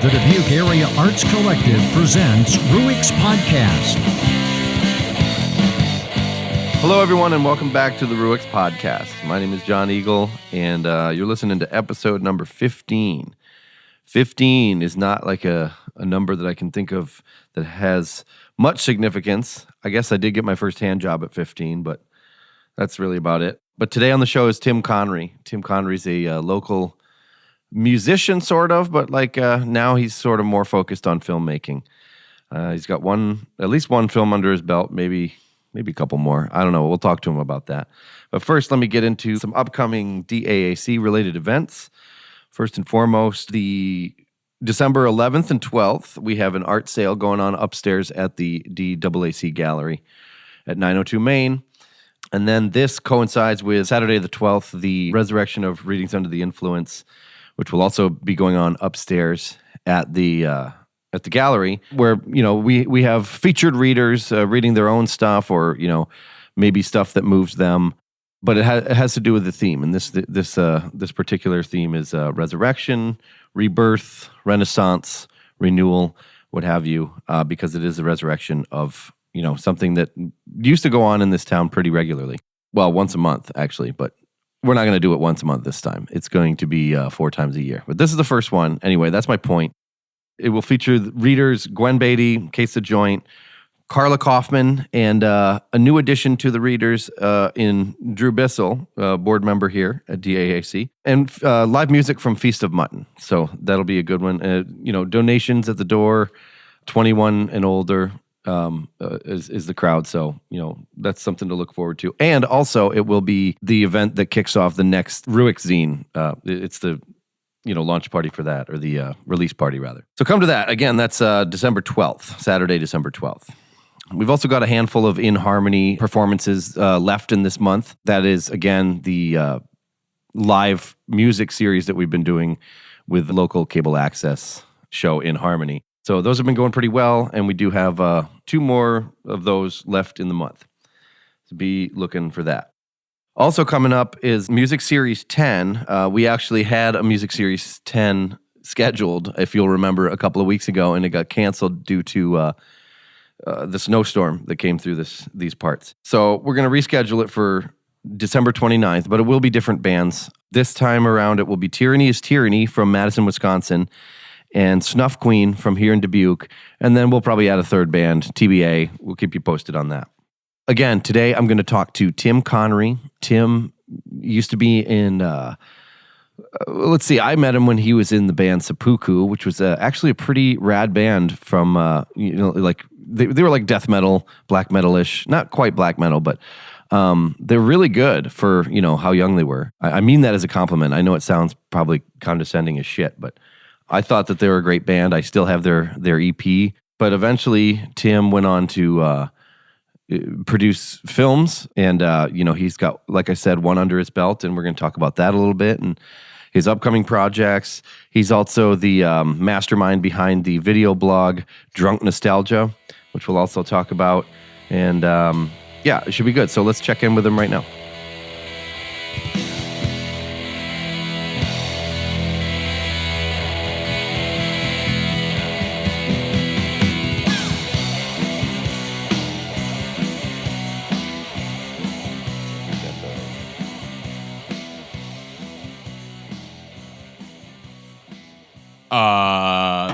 The Dubuque Area Arts Collective presents Ruix Podcast. Hello, everyone, and welcome back to the Ruix Podcast. My name is Jon Eagle, and you're listening to episode number 15. 15 is not like a number that I can think of that has much significance. I guess I did get my first hand job at 15, but that's really about it. But today on the show is Tim Connery. Tim Connery's a local musician, sort of, but now he's sort of more focused on filmmaking. He's got at least one film under his belt, maybe a couple more. I don't know. We'll talk to him about that. But first, let me get into some upcoming DAAC-related events. First and foremost, the December 11th and 12th, we have an art sale going on upstairs at the DAAC Gallery at 902 Main. And then this coincides with Saturday the 12th, the resurrection of Readings Under the Influence, which will also be going on upstairs at the gallery, where we have featured readers reading their own stuff, or maybe stuff that moves them. But it has to do with the theme, and this particular theme is resurrection, rebirth, renaissance, renewal, what have you, because it is the resurrection of something that used to go on in this town pretty regularly. Well, once a month actually, but we're not going to do it once a month this time. It's going to be 4 times a year. But this is the first one. Anyway, that's my point. It will feature readers Gwen Beatty, Case the Joint, Carla Kaufman, and a new addition to the readers in Drew Bissell, board member here at DAAC, and live music from Feast of Mutton. So that'll be a good one. Donations at the door, 21 and older is the crowd. So, that's something to look forward to. And also, it will be the event that kicks off the next Ruix zine. It's the launch party for that, or the release party, rather. So come to that. Again, that's December 12th, Saturday, December 12th. We've also got a handful of In Harmony performances left in this month. That is, again, the live music series that we've been doing with the local cable access show In Harmony. So those have been going pretty well, and we do have 2 more of those left in the month. So be looking for that. Also coming up is Music Series 10. We actually had a Music Series 10 scheduled, if you'll remember, a couple of weeks ago, and it got canceled due to the snowstorm that came through these parts. So we're going to reschedule it for December 29th, but it will be different bands. This time around, it will be Tyranny is Tyranny from Madison, Wisconsin, and Snuff Queen from here in Dubuque, and then we'll probably add a third band, TBA. We'll keep you posted on that. Again, today I'm going to talk to Tim Connery. Tim used to be in, I met him when he was in the band Seppuku, which was actually a pretty rad band from, they were like death metal, black metal-ish, not quite black metal, but they're really good for, how young they were. I mean that as a compliment. I know it sounds probably condescending as shit, but I thought that they were a great band. I still have their EP, but eventually Tim went on to produce films, and he's got, like I said, one under his belt, and we're going to talk about that a little bit and his upcoming projects. He's also the mastermind behind the video blog Drunk Nostalgia, which we'll also talk about, and it should be good. So let's check in with him right now.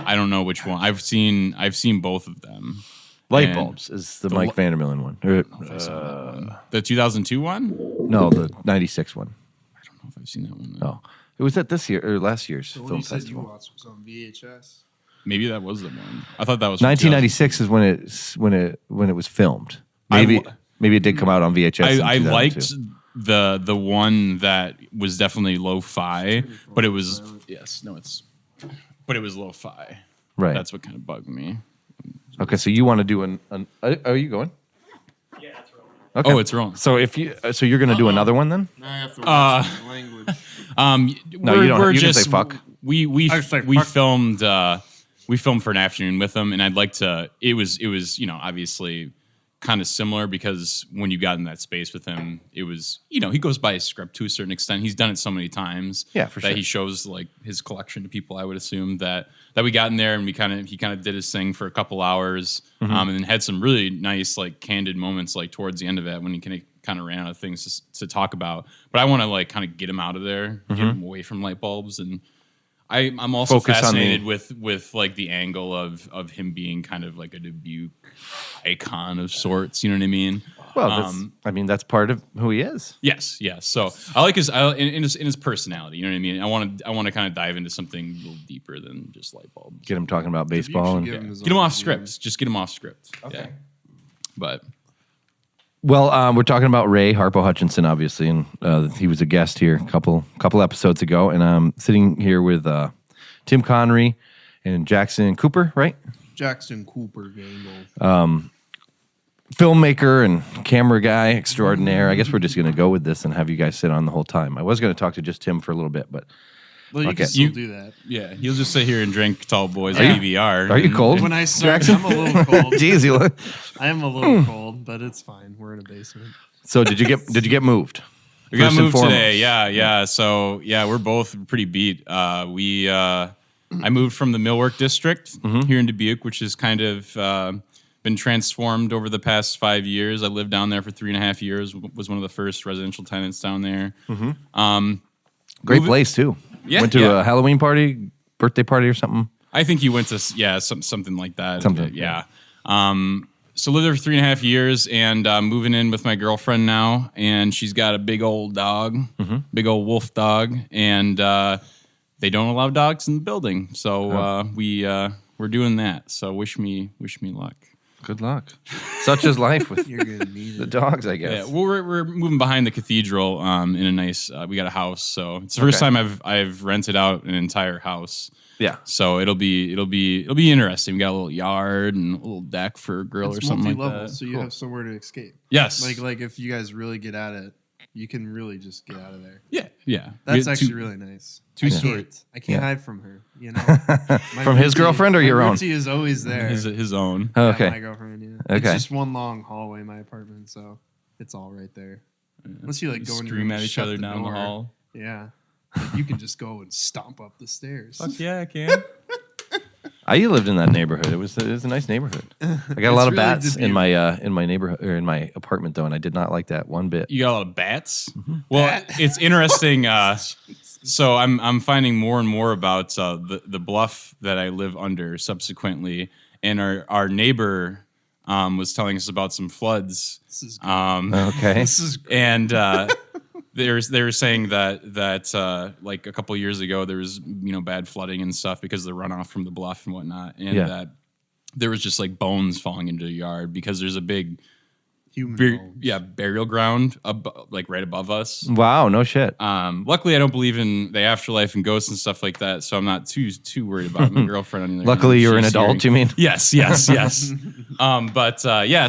I don't know which one. I've seen both of them. Light Bulbs is the Mike Vandermillen one. The 2002 one? No, the 96 one. I don't know if I've seen that one. Oh, it was at this year or last year's So film you said festival. you watched was on VHS. Maybe that was the one. I thought that was 1996 is when it was filmed. Maybe it did come out on VHS. I liked the one that was definitely lo-fi, but it was lo-fi. Right. That's what kind of bugged me. Okay, so you want to do an are you going? Yeah, that's rolling. Okay. Oh, it's rolling. So you're going to do another one then? Now I have to watch the language. No, you don't. We're You can just say fuck. We fuck. filmed for an afternoon with them, and I'd like to. It was obviously kind of similar because when you got in that space with him, it was, he goes by his script to a certain extent. He's done it so many times Yeah, for that sure. he shows like his collection to people. I would assume that we got in there and he kind of did his thing for a couple hours, and then had some really nice like candid moments like towards the end of it when he kind of ran out of things to talk about. But I want to like kind of get him out of there, get him away from light bulbs, and I'm also Focus on fascinated with like the angle of him being kind of like a Dubuque icon of sorts. You know what I mean? Well, that's part of who he is. Yes. So I like in his personality. You know what I mean? I want to kind of dive into something a little deeper than just light bulbs. Get him talking about baseball and Give him his Get him own off view. script. Just get him off script. Okay. Yeah. But Well, we're talking about Ray Harpo Hutchinson, obviously, and he was a guest here a couple episodes ago, and I'm sitting here with Tim Connery and Jackson Cooper, right? Jackson Cooper Gango. Filmmaker and camera guy extraordinaire. I guess we're just going to go with this and have you guys sit on the whole time. I was going to talk to just Tim for a little bit, but Well, you Okay. can still do that. yeah, he'll just sit here and drink Tall Boys Are you- DVR. are you cold? When I started, I'm a little cold. Jeez, you look. I am a little cold, but it's fine. We're in a basement. So did you get moved? We got First and moved foremost. today. Yeah. So we're both pretty beat. I moved from the Millwork District here in Dubuque, which has kind of been transformed over the past 5 years. I lived down there for 3.5 years. Was one of the first residential tenants down there. Great place too. Yeah, Went to yeah. a Halloween party, birthday party, or something. I think he went to something like that. Something, yeah. So lived there for 3.5 years, and moving in with my girlfriend now, and she's got a big old dog, big old wolf dog, and they don't allow dogs in the building, so we're doing that. So wish me luck. Good luck. Such is life with You're gonna need the it. dogs, I Yeah, guess. well, we're moving behind the cathedral in a nice. We got a house, so it's the first Okay. time I've rented out an entire house. Yeah. So it'll be interesting. We got a little yard and a little deck for a grill It's or something like multi-level, that. so you have somewhere to escape. Yes. Like if you guys really get at it, you can really just get out of there. Yeah. That's We- actually two- really nice. two I stories. I can't Yeah. hide from her. You know, From his girlfriend or my your own? routine is always there. his own. Oh, Yeah, okay. my girlfriend. Yeah. Okay. It's just one long hallway, my apartment, so it's all right there. Unless you like go in your Scream room at and each shut other down the door. hall. Yeah. Like, you can just go and stomp up the stairs. Yeah, I can. I lived in that neighborhood. It was a nice neighborhood. I got a lot of really bats in Dubuque. my neighborhood or in my apartment though, and I did not like that one bit. You got a lot of bats. Well, it's interesting. So I'm finding more and more about the bluff that I live under subsequently, and our neighbor was telling us about some floods. This is good. Okay. This is great. And they were saying that like a couple years ago there was bad flooding and stuff because of the runoff from the bluff and whatnot, and Yeah. that there was just like bones falling into the yard because there's a big Human bones. burial ground like right above us. Wow, no shit. Luckily, I don't believe in the afterlife and ghosts and stuff like that, so I'm not too worried about my girlfriend. On the other Luckily, hand, you're an she's adult, hearing- you mean? Yes.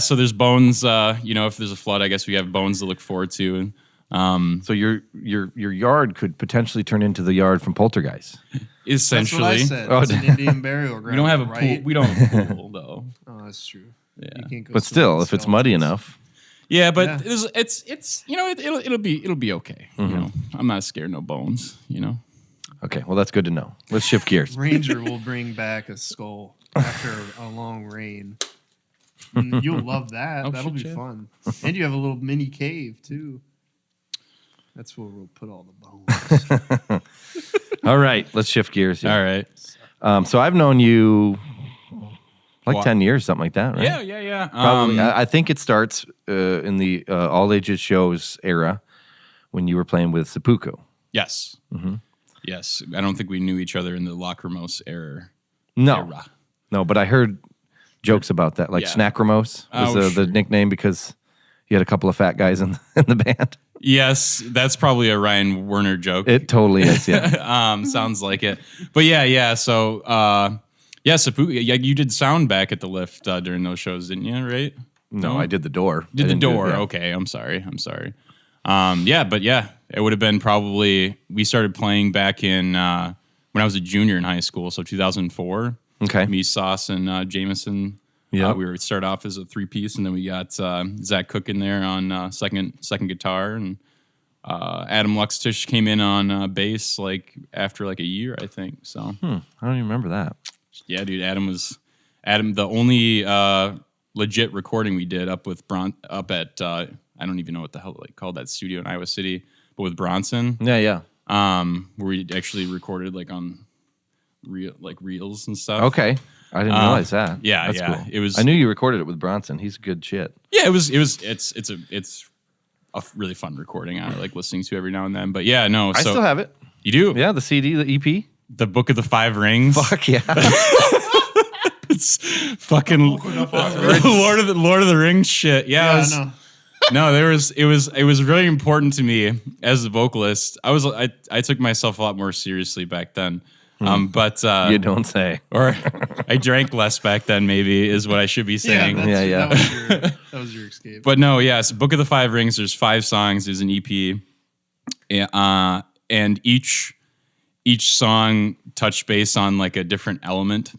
So there's bones. If there's a flood, I guess we have bones to look forward to. And So your yard could potentially turn into the yard from Poltergeist. That's what I essentially, said. Oh, It's an Indian burial ground. we don't have a right? pool. We don't have a pool though. Oh, that's true. Yeah. You can't go But swim still, with if it's muddy skeletons. enough, Yeah, but Yeah. it'll be okay. I'm not scared of no bones. okay. Well, that's good to know. Let's shift gears. Ranger will bring back a skull after a long rain. And you'll love that. Oh, That'll shit, be yeah. fun. And you have a little mini cave too. That's where we'll put all the bones. All right, let's shift gears. Here. All right. So I've known you like What? 10 years, something like that, right? Yeah. Probably. I think it starts in the all ages shows era when you were playing with Seppuku. Yes. Yes. I don't think we knew each other in the Lacrimose era. No, no, but I heard jokes about that, like Yeah. Snackramos was Oh, the sure. nickname because you had a couple of fat guys in the band. Yes, that's probably a Ryan Werner joke. It totally is, yeah. Sounds like it. But yeah. So, Seppuku. Yeah, you did sound back at the lift during those shows, didn't you? Right? No, I did the door. Did I the didn't do- door? yeah. Okay, I'm sorry. It would have been probably. We started playing back in when I was a junior in high school, so 2004. Okay. Me, Sauce, and Jameson Yeah. We started off as a 3-piece, and then we got Zach Cook in there on second guitar, and Adam Luxtish came in on bass like after like a year, I think. So I don't even remember that. yeah, dude, Adam. The only legit recording we did up at I don't even know what the hell they called that studio in Iowa City, but with Bronson. Yeah. Where we actually recorded like on reels and stuff. Okay. I didn't realize that. Yeah, That's yeah. cool. It was. I knew you recorded it with Bronson. He's good shit. Yeah, it's a really fun recording. I like listening to every now and then. But yeah, no. I still have it. You do? Yeah, the CD, the EP. The Book of the Five Rings. Fuck yeah. It's fucking Lord of the Rings shit. Yeah, no, it was really important to me as a vocalist. I took myself a lot more seriously back then. But You don't say. Or I drank less back then, maybe is what I should be saying. Yeah. That was your escape. But no, yes, Book of the Five Rings. There's 5 songs. There's an EP, and each song touched base on like a different element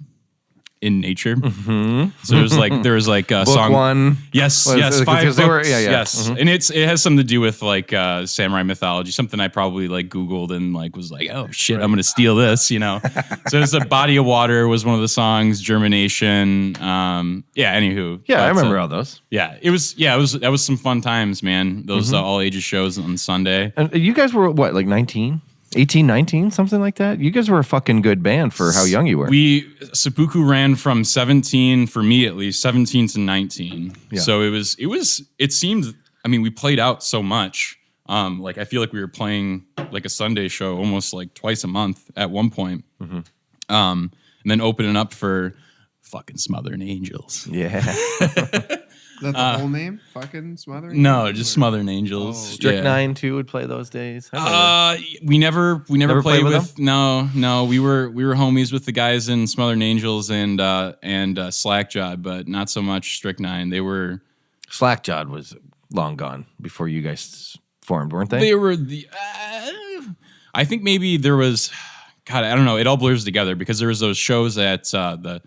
in nature. Mm-hmm. So there was like a Book song. 1. Yes, 5 books. Yes, and it has something to do with like samurai mythology. Something I probably like Googled and like was like, oh shit, I'm gonna steal this. So it's a Body of Water was one of the songs. Germination. Anywho. Yeah, I remember all those. Yeah, that was some fun times, man. Those all ages shows on Sunday. And you guys were what, like 19? 18, 19, something like that? You guys were a fucking good band for how young you were. Seppuku ran from 17, for me at least, 17 to 19. Yeah. So it seemed, I mean, we played out so much. Like I feel like we were playing like a Sunday show almost like twice a month at one point. Mm-hmm. And then opening up for fucking Smothering Angels. Yeah. Is that the whole name? Fucking Smothering? No, just Smothering Angels. Strychnine too would play those days. We never played with them? No. We were homies with the guys in Smothering Angels and Slackjawed, but not so much Strychnine. They were Slackjawed was long gone before you guys formed, weren't they? They were the. I think maybe there was. God, I don't know. It all blurs together because there was those shows at the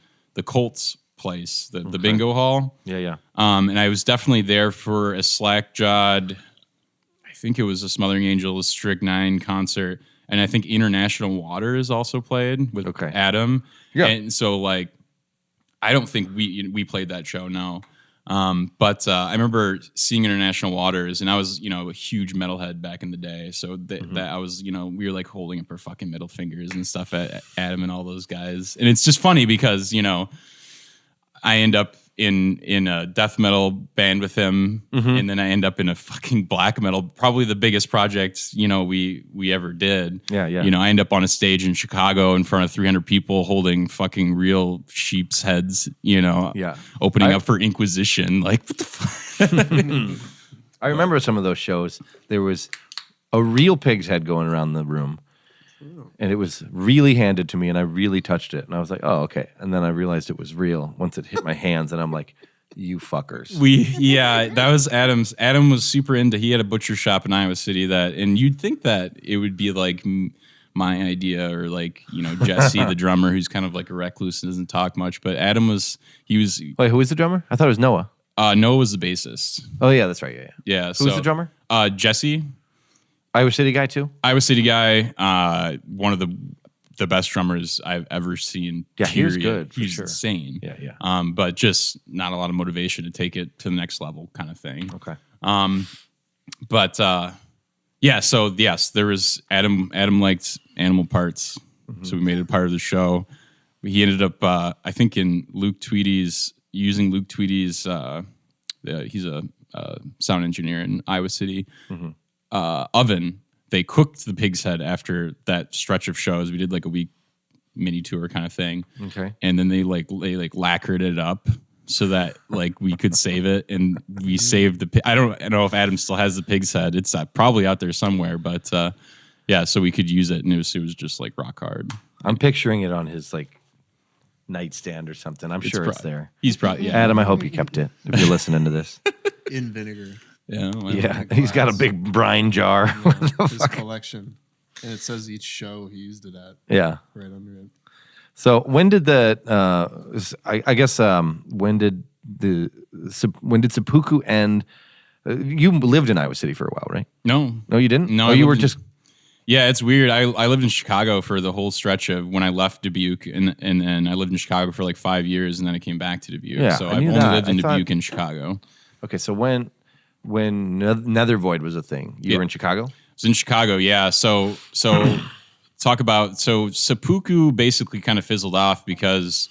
Colts place, the bingo hall. Yeah. And I was definitely there for a Slackjawed, I think it was a Smothering Angels Strychnine concert, and I think International Waters also played with Adam. Yeah. And so like, I don't think we played that show, no. But I remember seeing International Waters, and I was, a huge metalhead back in the day. So that I was, we were like holding up our fucking middle fingers and stuff at Adam and all those guys. And it's just funny because, I end up in a death metal band with him, and then I end up in a fucking black metal, probably the biggest project, we ever did. Yeah. I end up on a stage in Chicago in front of 300 people holding fucking real sheep's heads, opening up for Inquisition. Like, what the fuck? I remember some of those shows. There was a real pig's head going around the room. And it was really handed to me, and I really touched it. And I was like, oh, okay. And then I realized it was real once it hit my hands, and I'm like, you fuckers. That was Adam's. Adam was super into, he had a butcher shop in Iowa City and you'd think that it would be like my idea or like, Jesse, the drummer, who's kind of like a recluse and doesn't talk much. But Adam Wait, who was the drummer? I thought it was Noah. Noah was the bassist. Oh, yeah, that's right. Yeah. Who was the drummer? Jesse. Iowa City guy too? Iowa City guy, one of the best drummers I've ever seen. Yeah, he was good. He's insane. Yeah. But just not a lot of motivation to take it to the next level kind of thing. Okay. So yes, there was Adam liked animal parts. So we made it part of the show. He ended up, I think using Luke Tweedy's, he's a sound engineer in Iowa City. Oven. They cooked the pig's head after that stretch of shows. We did like a week mini tour kind of thing. Okay. And then they lacquered it up so that like we could save it, and we saved the. I don't know if Adam still has the pig's head. It's probably out there somewhere, but so we could use it, and it was just like rock hard. I'm picturing it on his like nightstand or something. I'm sure it's there. He's probably Adam, I hope you kept it if you're listening to this. In vinegar. Yeah, he's got a big brine jar. His collection, and it says each show he used it at. Yeah, right under it. So when did when did seppuku end? You lived in Iowa City for a while, right? No, you didn't. No, oh, you were just. Yeah, it's weird. I lived in Chicago for the whole stretch of when I left Dubuque, and then I lived in Chicago for like 5 years, and then I came back to Dubuque. Yeah, so I I've knew only that. lived in I thought- Dubuque and Chicago. Okay, so when Nethervoid was a thing, you were in Chicago. I was in Chicago, yeah. So talk about seppuku basically kind of fizzled off because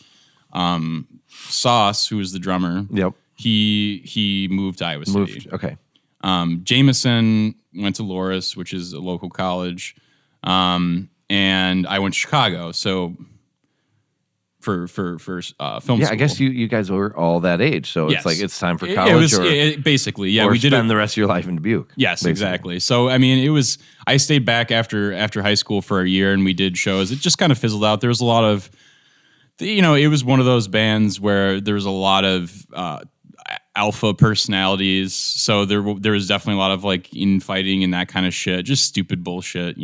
Sauce, who was the drummer, Yep. he moved to Iowa City. Okay. Jameson went to Loras, which is a local college, and I went to Chicago. So for film school. I guess you guys were all that age, so Yes. it's like it's time for college. Basically, yeah. Or We did spend the rest of your life in Dubuque. Yes, basically. exactly. So I mean, I stayed back after high school for a year, and we did shows. It just kind of fizzled out. There was a lot of, it was one of those bands where there was a lot of alpha personalities. So there was definitely a lot of like infighting and that kind of shit. Just stupid bullshit,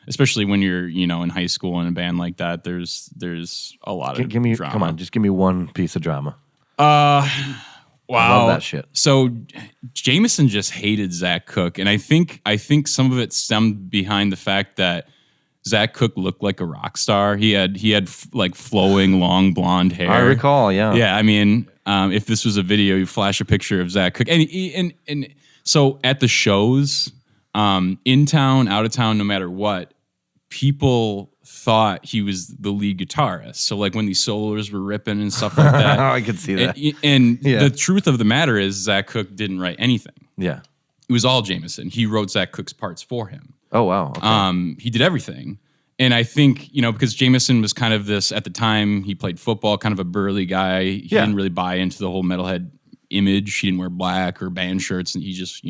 especially when you're, in high school in a band like that. There's a lot of drama. Come on, just give me one piece of drama. Wow. I love that shit. So Jameson just hated Zach Cook. And I think some of it stemmed behind the fact that Zach Cook looked like a rock star. He had like flowing long blonde hair. I recall, yeah. Yeah, I mean, if this was a video, you flash a picture of Zach Cook. And so at the shows, in town, out of town, no matter what, people thought he was the lead guitarist. So like when these solos were ripping and stuff like that. I could see that. And the truth of the matter is Zach Cook didn't write anything. Yeah. It was all Jameson. He wrote Zach Cook's parts for him. Oh, wow. Okay. He did everything. And I think, because Jameson was kind of this, at the time, he played football, kind of a burly guy. He didn't really buy into the whole metalhead image. He didn't wear black or band shirts, and he just,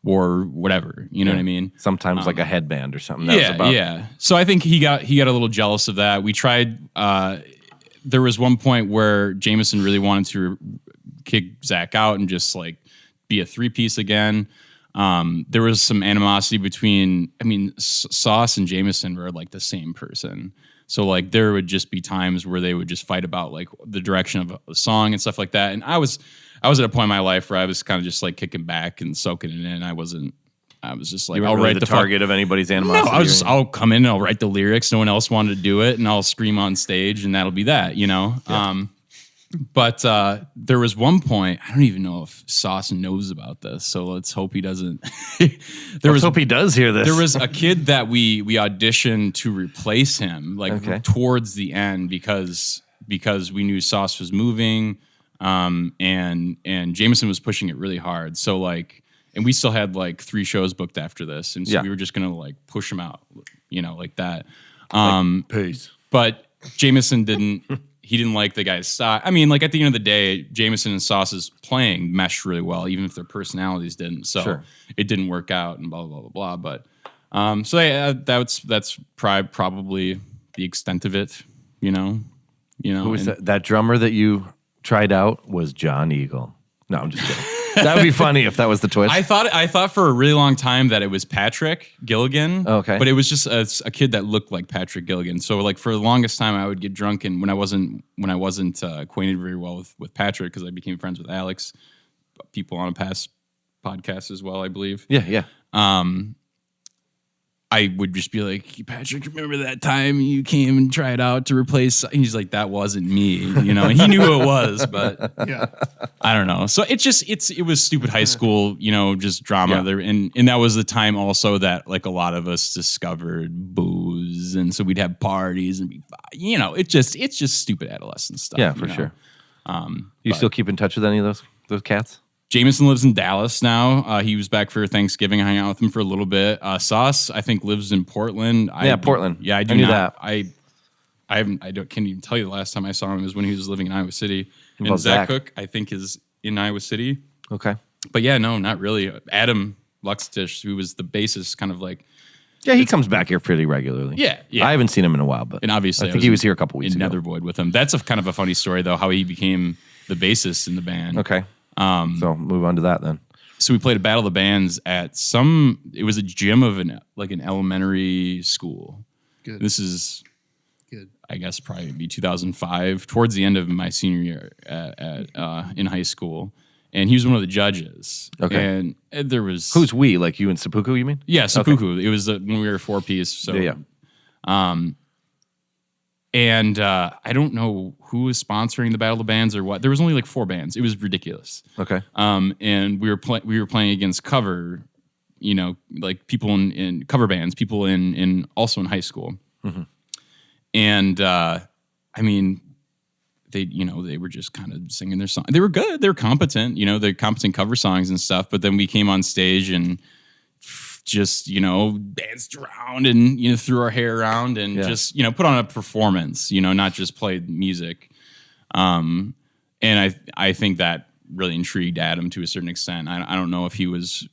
wore whatever. You know what I mean? Sometimes like a headband or something. Yeah. So I think he got a little jealous of that. We tried, there was one point where Jameson really wanted to kick Zach out and just like be a 3-piece again. There was some animosity between, Sauce and Jameson were like the same person. So like there would just be times where they would just fight about like the direction of a song and stuff like that. And I was at a point in my life where I was kind of just like kicking back and soaking it in. I was just like, I'll write the target of anybody's animosity. No, I'll come in and I'll write the lyrics. No one else wanted to do it, and I'll scream on stage, and that'll be that, Yeah. But there was one point, I don't even know if Sauce knows about this, so let's hope he doesn't. Let's hope he does hear this. There was a kid that we auditioned to replace him, like towards the end, because we knew Sauce was moving, and Jameson was pushing it really hard. So like, and we still had like 3 shows booked after this, and so we were just gonna like push him out, like that. Peace. But Jameson didn't. He didn't like the guy's style. I mean, like at the end of the day, Jameson and Sauce's playing meshed really well, even if their personalities didn't. So it didn't work out, and blah blah blah blah. But so yeah, that's probably the extent of it. Who was that drummer that you tried out was Jon Eagle. No, I'm just kidding. That would be funny if that was the twist. I thought for a really long time that it was Patrick Gilligan. Okay. But it was just a kid that looked like Patrick Gilligan. So like for the longest time I would get drunk, and when I wasn't acquainted very well with Patrick, because I became friends with Alex, people on a past podcast as well, I believe. Yeah. I would just be like, Patrick, remember that time you came and tried out to replace? And he's like, that wasn't me, and he knew who it was, but I don't know. So it was stupid high school, just drama there. And that was the time also that like a lot of us discovered booze. And so we'd have parties and it's just stupid adolescent stuff. Yeah, for sure. You still keep in touch with any of those cats? Jameson lives in Dallas now. He was back for Thanksgiving. I hung out with him for a little bit. Sauce, I think, lives in Portland. Portland. Yeah, I do knew not. that. Can't even tell you the last time I saw him was when he was living in Iowa City. And about Zach Zach? Cook, I think, is in Iowa City. Okay. But yeah, no, not really. Adam Luxtish, who was the bassist, kind of like. Yeah, he comes back here pretty regularly. Yeah. I haven't seen him in a while, but and obviously I think he was here a couple weeks in ago. Nethervoid with him. That's a kind of a funny story, though, how he became the bassist in the band. Okay. So move on to that then. So we played a battle of the bands at it was a gym of an elementary school. Good. This is Good. I guess probably be 2005, towards the end of my senior year in high school. And he was one of the judges. Okay. And there was... Who's we? Like you and Seppuku, you mean? Yeah, Seppuku. Okay. It was when we were a 4-piece. So, yeah. And I don't know who was sponsoring the Battle of the Bands or what. There was only like 4 bands. It was ridiculous. Okay. And we were playing against cover, like people in cover bands, people in also in high school. Mm-hmm. And I mean, they were just kind of singing their song. They were good. They were competent. They're competent cover songs and stuff. But then we came on stage and just danced around and threw our hair around and just put on a performance, not just played music. And I think that really intrigued Adam to a certain extent. I don't know if he was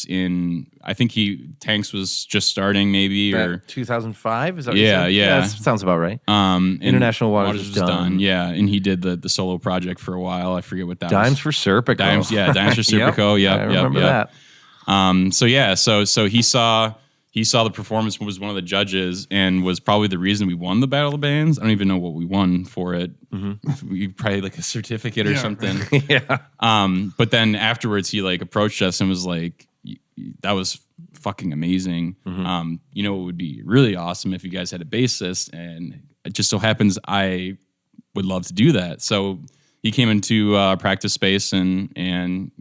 in. I think Tanks was just starting maybe, or 2005. Is that what yeah, you said? yeah, that sounds about right. International Waters was done. Yeah, and he did the solo project for a while. I forget what that Dimes was. for Serpico. Dimes for Serpico. Yep, I remember that. So he saw the performance, was one of the judges, and was probably the reason we won the Battle of the Bands. I don't even know what we won for it. Mm-hmm. We probably like a certificate or something. Yeah. But then afterwards, he like approached us and was like, "That was fucking amazing. Mm-hmm. It would be really awesome if you guys had a bassist, and it just so happens I would love to do that." So he came into practice space and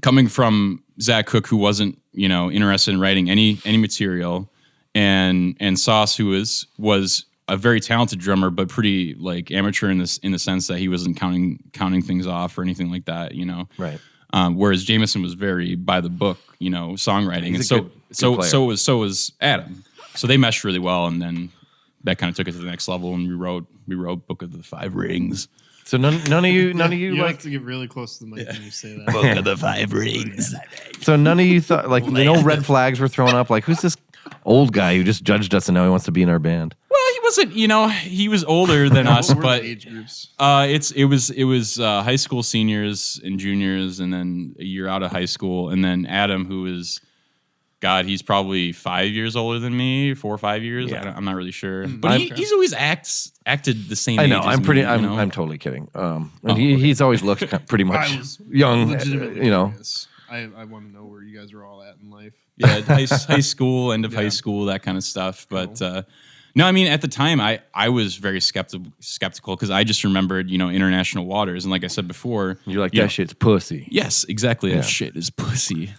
coming from Zach Cook, who wasn't, interested in writing any material, and Sauce, who was a very talented drummer, but pretty like amateur in the sense that he wasn't counting things off or anything like that, Right. Whereas Jameson was very by the book, songwriting, He's and good so was Adam. So they meshed really well, and then that kind of took it to the next level, and we wrote Book of the Five Rings. So none of you You like have to get really close to the mic when you say that. Book of the Five Rings. So none of you thought like red flags were thrown up. Like, who's this old guy who just judged us and now he wants to be in our band? Well, he wasn't. He was older than us, What were but the age groups? it was high school seniors and juniors, and then a year out of high school, and then Adam, who is, God, he's probably 5 years older than me, 4 or 5 years. Yeah. I'm not really sure, but he's always acted the same. I know. Age I'm as pretty. Me, I'm totally kidding. And he's always looked pretty much young. Legitimately curious. I want to know where you guys are all at in life. Yeah, high school, end of high school, that kind of stuff. But no, I mean, at the time, I was very skeptical because I just remembered, International Waters, and like I said before, You're like, that shit's pussy. Yes, exactly. Yeah. That shit is pussy.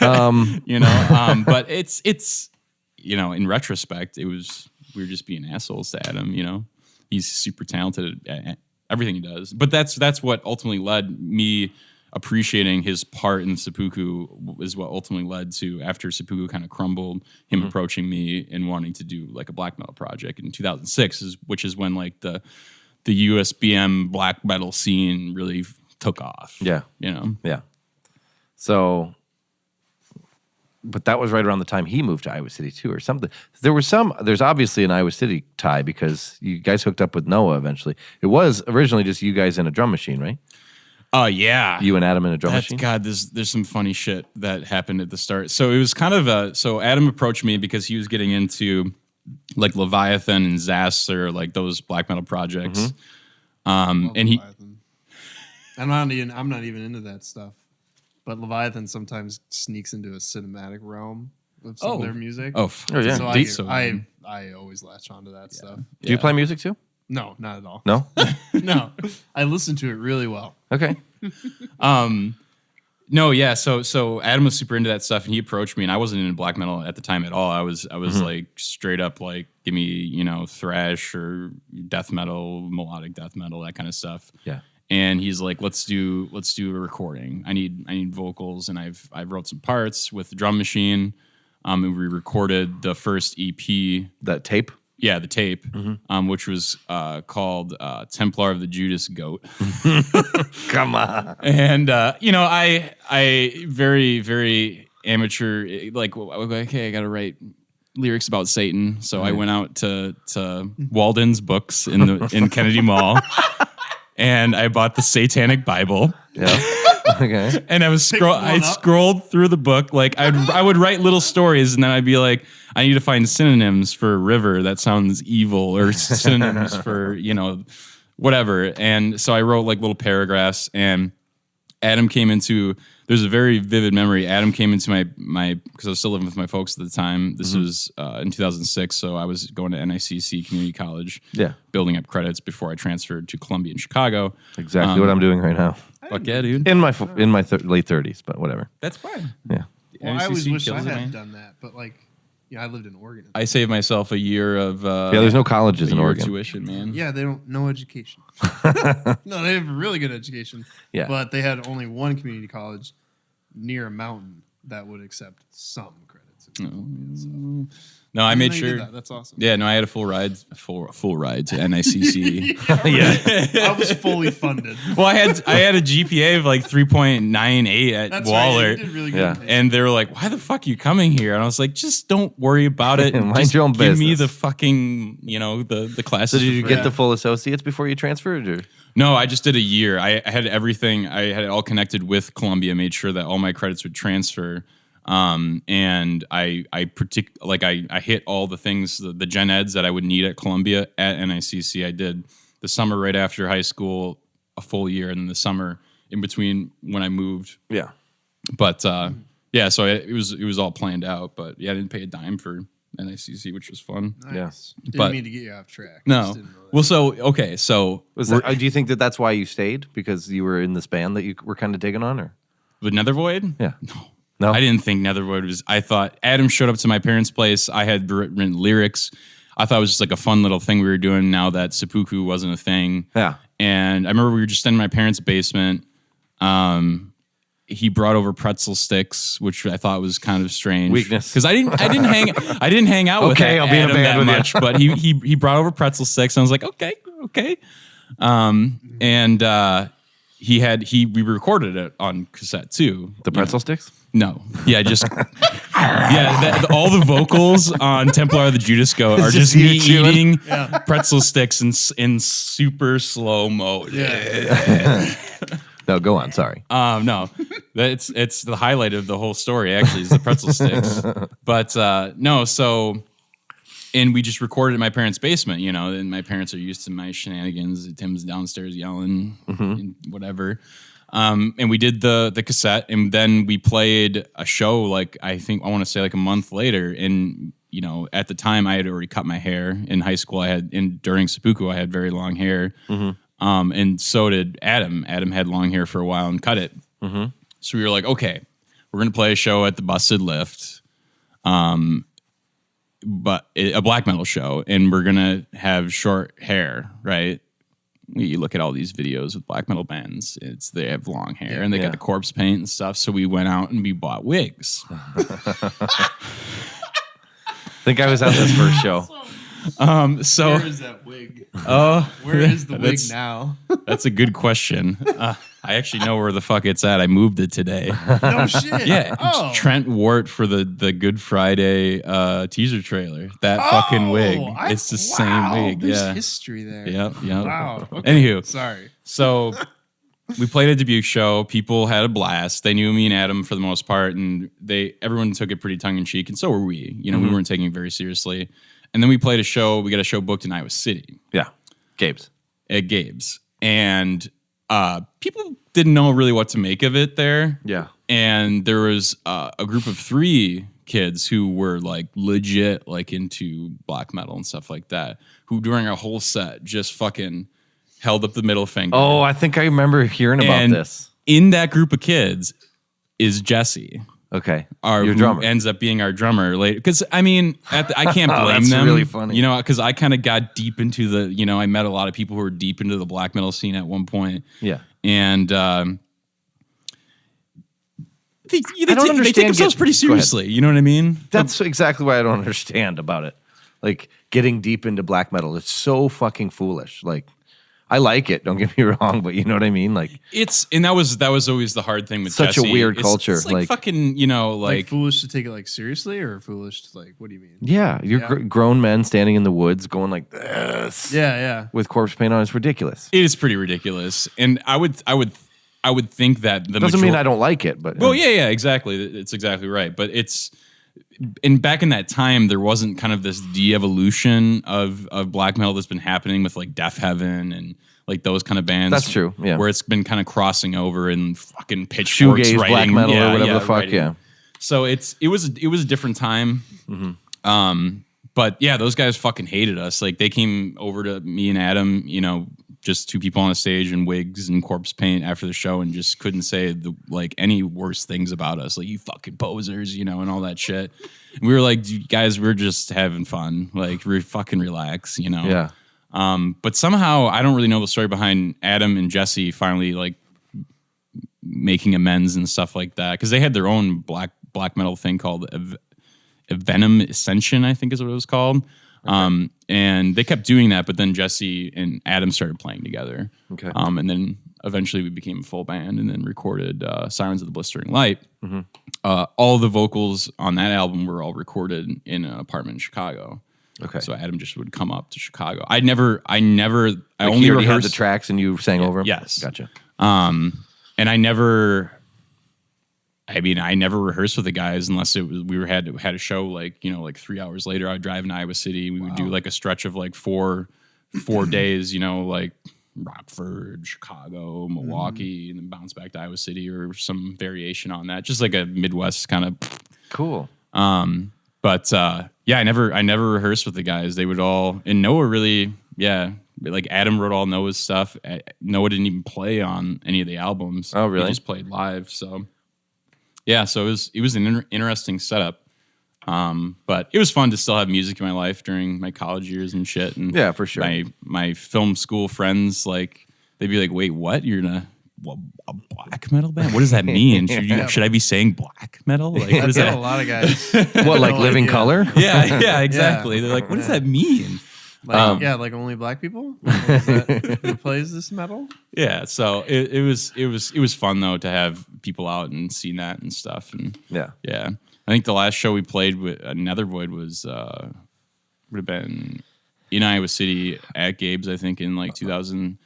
But it's in retrospect, we were just being assholes to Adam. He's super talented at everything he does. But that's what ultimately led me appreciating his part in Seppuku, is what ultimately led to, after Seppuku kind of crumbled, him approaching me and wanting to do like a black metal project in 2006, which is when like the USBM black metal scene really took off. Yeah. Yeah. So, but that was right around the time he moved to Iowa City too, or something. There's obviously an Iowa City tie because you guys hooked up with Noah eventually. It was originally just you guys in a drum machine, right? Yeah. You and Adam in a drum machine? God, there's some funny shit that happened at the start. So it was kind of so Adam approached me because he was getting into like Leviathan and Zasser, like those black metal projects. And Leviathan. I'm not even into that stuff. But Leviathan sometimes sneaks into a cinematic realm of some of their music. Yeah. So I always latch onto that stuff. Do you play music too? No, not at all. No? No. I listen to it really well. Okay. No, yeah. So Adam was super into that stuff, and he approached me, and I wasn't into black metal at the time at all. I was like straight up like, give me thrash or death metal, melodic death metal, that kind of stuff. Yeah. And he's like, let's do a recording. I need vocals, and I've wrote some parts with the drum machine. And we recorded the first EP. That tape? Yeah, the tape, which was called Templar of the Judas Goat. Come on. And I very, very amateur, like, okay, I got to write lyrics about Satan. So I went out to Walden's books in Kennedy Mall. And I bought the Satanic Bible. Yeah. Okay. And I up. scrolled through the book. Like I would write little stories, and then I'd be like, I need to find synonyms for river that sounds evil, or synonyms for whatever. And so I wrote like little paragraphs, and Adam came into. There's a very vivid memory. Adam came into my because I was still living with my folks at the time. This was in 2006, so I was going to NICC Community College. Yeah. Building up credits before I transferred to Columbia in Chicago. Exactly what I'm doing right now. Fuck yeah, dude. In my late 30s, but whatever. That's fine. Yeah. Well, I always NICC wish I kills it, had man. done that, but like, I lived in Oregon. I saved myself a year of There's no colleges in year of Oregon. tuition, man. Yeah, they don't no education. No, they have a really good education. Yeah. But they had only one community college near a mountain that would accept some credits. No, I made You did sure. that. That's awesome. Yeah, no, I had a full ride to NICC. I was fully funded. Well, I had a GPA of like 3.98 at That's Waller. right. You did really good. Yeah. And they were like, "Why the fuck are you coming here?" And I was like, "Just don't worry about it. Mind Just your own give me business." the fucking, the classes." So did you for get free." the full associates before you transferred? Or? No, I just did a year. I had everything. I had it all connected with Columbia. Made sure that all my credits would transfer. And I hit all the things, the gen eds that I would need at Columbia at NICC. I did the summer right after high school, a full year, and then the summer in between when I moved. Yeah. But yeah, so it was all planned out. But yeah, I didn't pay a dime for NICC, which was fun. Nice. Didn't But- mean to get you off track. No, Just didn't know that. well, so Do you think that that's why you stayed? Because you were in this band that you were kind of digging on? Or? with Nethervoid. Yeah. No? I didn't think Netherwood was. I thought Adam showed up to my parents' place. I had written lyrics. I thought it was just like a fun little thing we were doing now that seppuku wasn't a thing. Yeah. And I remember we were just in my parents' basement. He brought over pretzel sticks, which I thought was kind of strange. Weakness. Because I didn't hang out with Okay, I'll be in a Adam band that with you. much. But he brought over pretzel sticks, and I was like, okay. We recorded it on cassette too. The pretzel sticks? No. Yeah, just all the vocals on Templar of the Judas Goat are just you me chewing? eating pretzel sticks in super slow mo. Yeah. No, go on. Sorry. No. It's the highlight of the whole story actually is the pretzel sticks. But no, so and we just recorded in my parents' basement, and my parents are used to my shenanigans. Tim's downstairs yelling and whatever. And we did the cassette, and then we played a show like I want to say like a month later. And at the time I had already cut my hair. In high school, during seppuku I had very long hair, and so did Adam. Adam had long hair for a while and cut it. So we were like, okay, we're gonna play a show at the Busted Lift, but a black metal show, and we're gonna have short hair, right? You look at all these videos with black metal bands, they have long hair and they got the corpse paint and stuff. So we went out and we bought wigs. I think I was at this first show. So Where is that wig? oh, Where is the wig that's- now? That's a good question. I actually know where the fuck it's at. I moved it today. No shit. Yeah, Oh. Trent wore it for the Good Friday teaser trailer. That fucking wig. It's the same wig. There's Yeah. history there. Yep. Wow. Okay. Anywho, Sorry. so we played a Dubuque show. People had a blast. They knew me and Adam for the most part, and everyone took it pretty tongue in cheek, and so were we. We weren't taking it very seriously. And then we played a show. We got a show booked in Iowa City. Yeah. Gabe's. At Gabe's, and people didn't know really what to make of it there. Yeah. And there was a group of 3 kids who were like legit like into black metal and stuff like that, who during our whole set just fucking held up the middle finger. Oh, I think I remember hearing about And this. in that group of kids is Jesse. Okay. Your Your drummer. ends up being our drummer later. Because I mean, I can't blame That's them. really funny. Because I kind of got deep into the. I met a lot of people who were deep into the black metal scene at one point. Yeah. And they understand take themselves pretty Go ahead. seriously. You know what I mean? That's exactly why I don't understand about it. Like getting deep into black metal. It's so fucking foolish. Like I like it, don't get me wrong, but you know what I mean? Like And that was always the hard thing with Such a Jesse. weird It's- culture, It's like like- fucking, Like like foolish to take it like seriously, or foolish to like? What do you mean? yeah, you're Yeah. grown men standing in the woods going like this Yeah, yeah. with corpse paint on. It's ridiculous. it is pretty ridiculous. And I would I would think that the doesn't mean I don't like it, but well, yeah, exactly. It's exactly right. But back in that time, there wasn't kind of this de-evolution of black metal that's been happening with like Death Heaven and like those kind of bands. That's true. Yeah, where it's been kind of crossing over and fucking pitchforks shoegaze, writing, black metal, or whatever the fuck. writing. Yeah. So it was a different time. But yeah, those guys fucking hated us. Like they came over to me and Adam, just two people on a stage in wigs and corpse paint after the show, and just couldn't say any worse things about us, like you fucking posers, and all that shit. And we were like, guys, we're just having fun, like we're fucking relax, Yeah. But somehow I don't really know the story behind Adam and Jesse finally like making amends and stuff like that, because they had their own black metal thing called Venom Ascension, I think is what it was called. Okay. And they kept doing that, but then Jesse and Adam started playing together. Okay. And then eventually we became a full band and then recorded Sirens of the Blistering Light. Mm-hmm. All the vocals on that album were all recorded in an apartment in Chicago. Okay. So Adam just would come up to Chicago. I only he already had the tracks and you sang over them? Yes. Gotcha. And I never rehearsed with the guys unless it was had a show like 3 hours later. I would drive in Iowa City. We would do like a stretch of like four days, like Rockford, Chicago, Milwaukee, and then bounce back to Iowa City or some variation on that. Just like a Midwest kind of cool. But I never rehearsed with the guys. They would all, and Noah really, like Adam wrote all Noah's stuff. Noah didn't even play on any of the albums. Oh, really? He just played live. So yeah, so it was an interesting setup. But it was fun to still have music in my life during my college years and shit. And yeah, for sure. My film school friends, like, they'd be like, "Wait, what? You're in a black metal band? What does that mean? Should I be saying black metal? Like, what is that?" A lot of guys. What, like Living Color? Yeah, exactly. Yeah. They're like, "What does that mean?" Like only black people? Who plays this metal? Yeah, so it was fun though to have people out and seeing that and stuff. And yeah. I think the last show we played with Nethervoid was would have been in Iowa City at Gabe's, I think, in like 2000.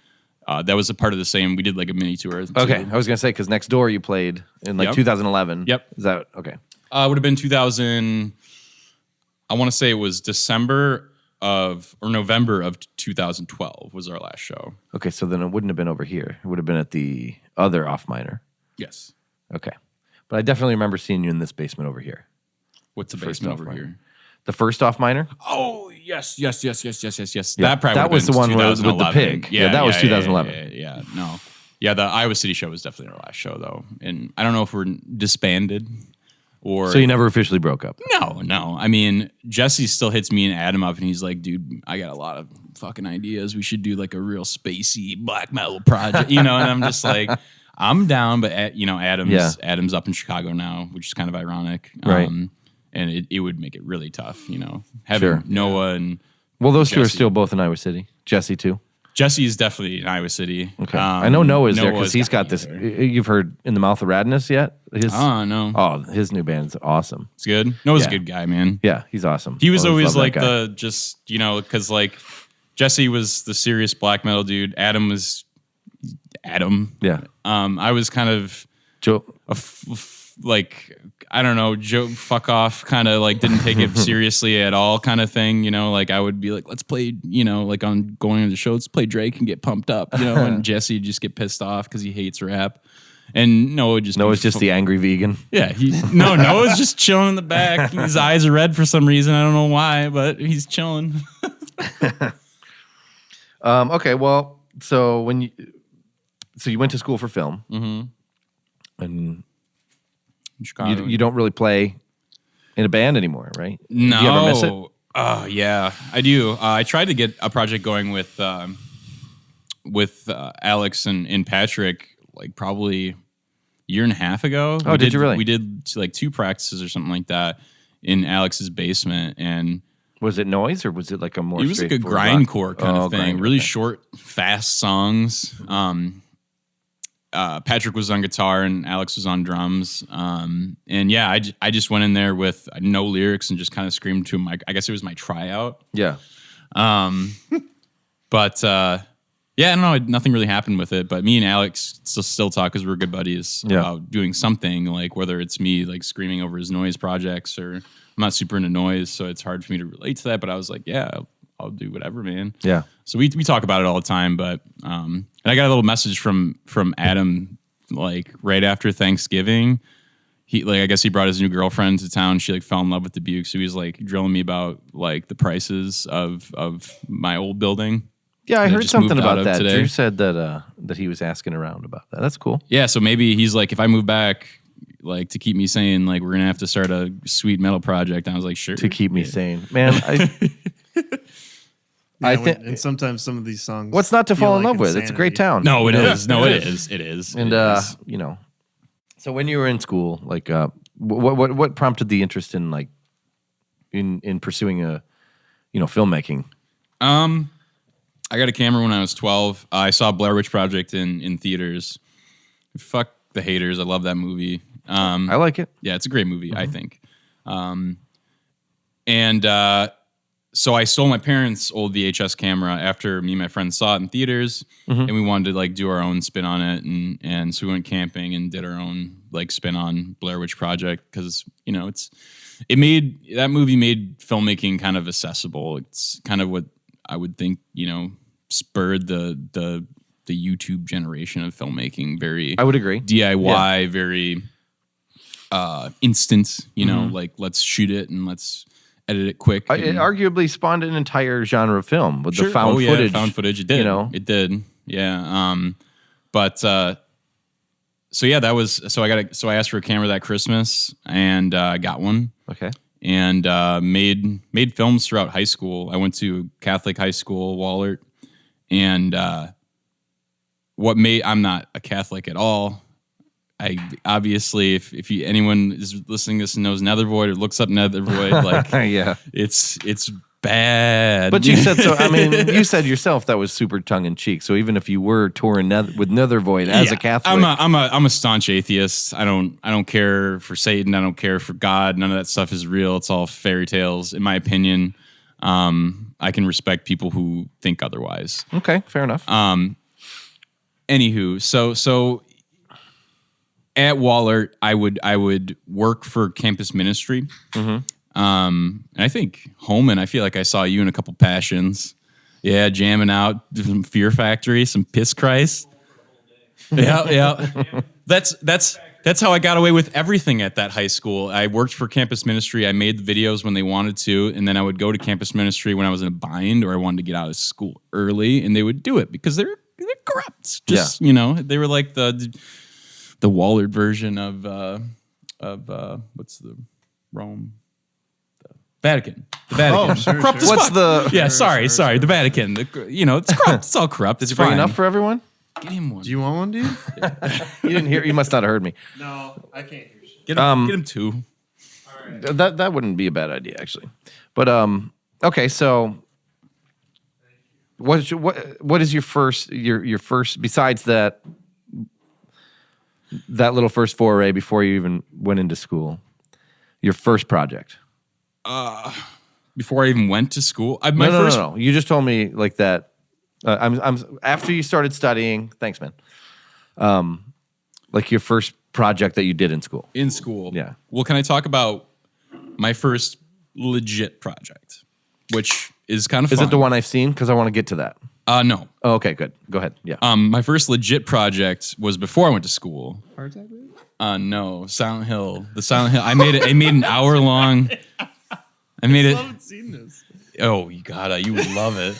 That was a part of the same. We did like a mini tour. Okay, I was gonna say because Next Door you played in like 2011. Yep. Is that okay? Would have been 2000. I want to say it was November of 2012 was our last show. Okay, so then it wouldn't have been over here. It would have been at the other Off Minor. Yes. Okay. But I definitely remember seeing you in this basement over here. What's the basement over here? The first Off Minor? Oh, yes. Yeah, That was the one with the pig. Yeah, that was 2011. Yeah, no. Yeah, the Iowa City show was definitely our last show, though. And I don't know if we're disbanded or... So you never officially broke up? No. I mean, Jesse still hits me and Adam up, and he's like, "Dude, I got a lot of fucking ideas. We should do like a real spacey black metal project." And I'm just like... I'm down, but Adam's up in Chicago now, which is kind of ironic. Right. And it would make it really tough, having Noah and those Jesse. two are still both in Iowa City. Jesse too. Jesse is definitely in Iowa City. Okay. I know Noah's there because he's got this. You've heard In the Mouth of Radness yet? No. Oh, his new band's awesome. It's good. Noah's a good guy, man. Yeah, he's awesome. He was always like because like Jesse was the serious black metal dude. Adam was Adam. Yeah. I was kind of Joe. Like, I don't know, Joe fuck off, kind of like didn't take it seriously at all kind of thing, like I would be like, let's play, like on going to the show, let's play Drake and get pumped up, and Jesse just get pissed off because he hates rap. And Noah's just the angry vegan. Yeah, Noah's just chilling in the back. His eyes are red for some reason. I don't know why, but he's chilling. Okay, well, so you went to school for film, and you don't really play in a band anymore, right? No. Do you ever miss it? Oh, yeah, I do. I tried to get a project going with Alex and Patrick, like probably a year and a half ago. Oh, did you really? We did like 2 practices or something like that in Alex's basement, and was it noise or was it like a more? It was like a grindcore kind of thing. Really short, fast songs. Patrick was on guitar and Alex was on drums. And yeah, I just went in there with no lyrics and just kind of screamed to him. I guess it was my tryout. Yeah. But Yeah, I don't know. Nothing really happened with it, but me and Alex still talk because we're good buddies about doing something, like whether it's me like screaming over his noise projects, or I'm not super into noise, so it's hard for me to relate to that. But I was like, yeah, I'll do whatever, man. Yeah. So we talk about it all the time, but and I got a little message from Adam like right after Thanksgiving. I guess he brought his new girlfriend to town. She like fell in love with Dubuque, so he was like drilling me about like the prices of my old building. Yeah, I heard something about that. Today. Drew said that he was asking around about that. That's cool. Yeah, so maybe he's like, if I move back, like to keep me sane, like we're gonna have to start a sweet metal project. And I was like, sure. To keep me sane, man. I think, and sometimes some of these songs. What's not to feel fall in like love with? It's a insanity. great town. No, it is. No, it is. It is. And you know, so when you were in school, like, what prompted the interest in like in pursuing filmmaking? I got a camera when I was 12. I saw Blair Witch Project in theaters. Fuck the haters. I love that movie. I like it. Yeah, it's a great movie, I think. So I stole my parents' old VHS camera after me and my friends saw it in theaters, and we wanted to like do our own spin on it, and so we went camping and did our own like spin on Blair Witch Project because that movie made filmmaking kind of accessible. It's kind of what I would think spurred the YouTube generation of filmmaking. Very, I would agree. DIY, very instant. Like let's shoot it and let's edit it quick. It arguably spawned an entire genre of film with the found footage. Found footage. It did. It did. Yeah. So yeah, that was. So I asked for a camera that Christmas, and I got one. Okay. And made films throughout high school. I went to Catholic high school, Wallert, and I'm not a Catholic at all. I obviously, if anyone is listening to this and knows Nethervoid or looks up Nethervoid, like yeah, it's bad. But you said so. I mean, you said yourself that was super tongue in cheek. So even if you were touring with Nethervoid as a Catholic, I'm a staunch atheist. I don't care for Satan. I don't care for God. None of that stuff is real. It's all fairy tales, in my opinion. I can respect people who think otherwise. Okay, fair enough. Anywho, so at Wallert, I would work for campus ministry. And I think Holman, I feel like I saw you in a couple Passions. Yeah, jamming out some Fear Factory, some Piss Christ. Yeah. That's how I got away with everything at that high school. I worked for campus ministry. I made the videos when they wanted to, and then I would go to campus ministry when I was in a bind or I wanted to get out of school early, and they would do it because they're corrupt. They were like the Wallard version of what's the Rome? Vatican. The Vatican. Oh, sure, corrupt sure. as What's fuck. the? Yeah, sorry. The Vatican. It's corrupt. It's all corrupt. Did you bring enough for everyone? Get him one. Do you want one, dude? You didn't hear. You must not have heard me. No, I can't hear shit. Get him two. That wouldn't be a bad idea actually. But okay, so what is your first besides that little first foray before you even went into school? Your first project. Before I even went to school, No. You just told me like that. I'm after you started studying. Thanks, man. Like your first project that you did in school. In school, Yeah. Well, can I talk about my first legit project, which is kind of fun. Is it the one I've seen? Because I want to get to that. No. Oh, okay, good. Go ahead. Yeah. My first legit project was before I went to school. Heart attack, baby? No, Silent Hill. The Silent Hill. I made an hour long. I haven't seen this. Oh, you would love it.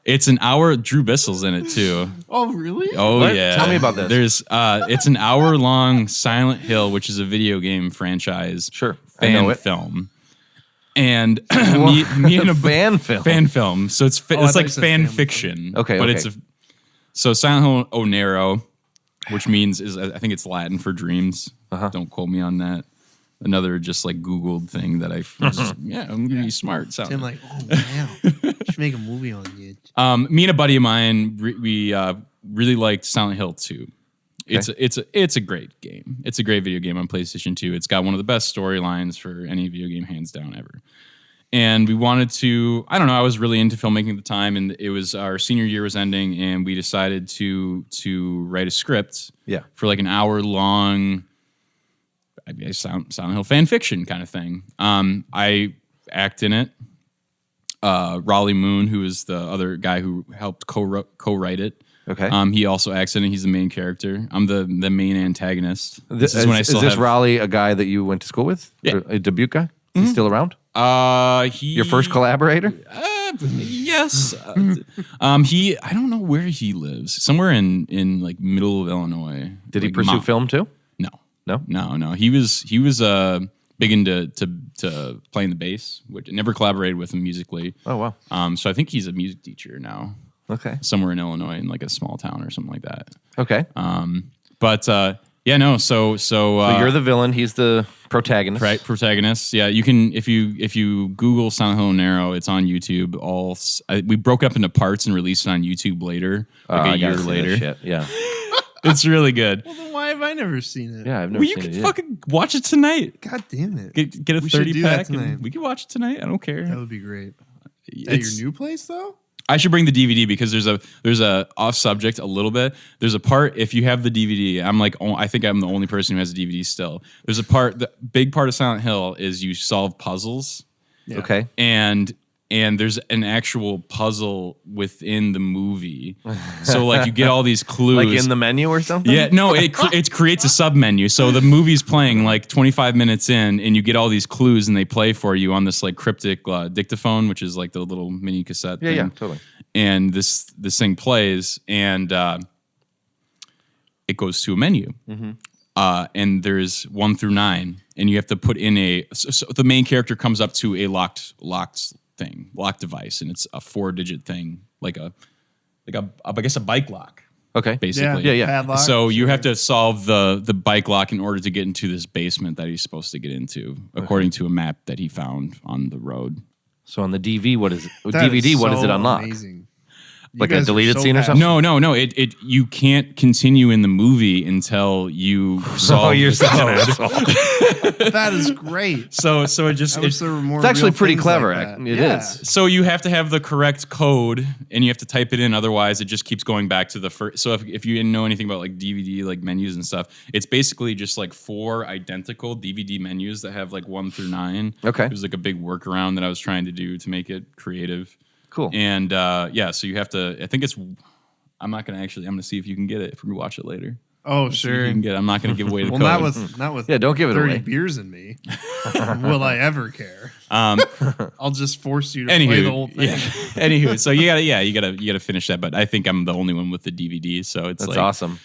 It's an hour. Drew Bissell's in it too. Oh, really? Oh What? yeah. Tell me about this. There's it's an hour long Silent Hill, which is a video game franchise. Sure. I know Fan it. film. And me and a fan film. fan film. So it's I it's thought like you said fan fan fiction. Okay, But okay. so Silent Hill Onero, which means I think it's Latin for dreams. Don't quote me on that. Another just like Googled thing that I'm gonna be smart. So Tim, like, oh wow, should make a movie on you. me and a buddy of mine, we really liked Silent Hill 2. It's a great game. It's a great video game on PlayStation 2. It's got one of the best storylines for any video game, hands down, ever. And we wanted to, I don't know, I was really into filmmaking at the time, and it was our senior year was ending, and we decided to write a script for like an hour long, I guess, Silent Hill fan fiction kind of thing. I act in it. Raleigh Moon, who is the other guy who helped co-write it. Okay. He also acts in it. He's the main character. I'm the main antagonist. Is this Raleigh a guy that you went to school with? Yeah. A Dubuque guy? Is he still around? Your first collaborator? Yes. I don't know where he lives. Somewhere in like middle of Illinois. Did he pursue film too? No. He was big into playing the bass, which I never collaborated with him musically. Oh wow. So I think he's a music teacher now. Okay. Somewhere in Illinois, in like a small town or something like that. Okay. So you're the villain. He's the protagonist. Right, protagonist. Yeah, you can if you Google Silent Hill and Arrow, it's on YouTube. We broke up into parts and released it on YouTube later, like a year later. Shit. Yeah. It's really good. Well, then why have I never seen it? Yeah, I've never seen it. You can fucking watch it tonight. God damn it. Get a We should 30 do that pack. And we can watch it tonight. I don't care. That would be great. At your new place, though? I should bring the DVD because there's a off subject a little bit. There's a part, if you have the DVD, I think I'm the only person who has the DVD still. There's a part, the big part of Silent Hill is you solve puzzles. Yeah. Okay. And there's an actual puzzle within the movie. So like you get all these clues. Like in the menu or something? Yeah, no, it creates a sub menu. So the movie's playing like 25 minutes in, and you get all these clues, and they play for you on this like cryptic dictaphone, which is like the little mini cassette thing. Yeah, totally. And this thing plays, and it goes to a menu. Mm-hmm. And there's 1 through 9, and you have to put in so the main character comes up to a locked device, and it's a 4-digit thing, like I guess a bike lock. Okay. Basically. Yeah. Padlock, so you have to solve the bike lock in order to get into this basement that he's supposed to get into, according to a map that he found on the road. So on the DVD, what does it unlock? Amazing. Like a deleted scene or something? No. It you can't continue in the movie until you solve the code. That is great. So it just it's actually pretty clever. It is. So you have to have the correct code, and you have to type it in. Otherwise, it just keeps going back to the first. So if you didn't know anything about like DVD like menus and stuff, it's basically just like 4 identical DVD menus that have like 1 through 9. Okay. It was like a big workaround that I was trying to do to make it creative. Cool. And so you have to. I think it's. I'm not gonna actually. I'm gonna see if you can get it if we watch it later. Oh, sure. You can get it. I'm not gonna give away the code. Not with. Yeah, don't give it 30 away. beers in me. Will I ever care? I'll just force you to play the whole thing. Yeah. Anywho, so you gotta finish that. But I think I'm the only one with the DVD, so it's That's awesome.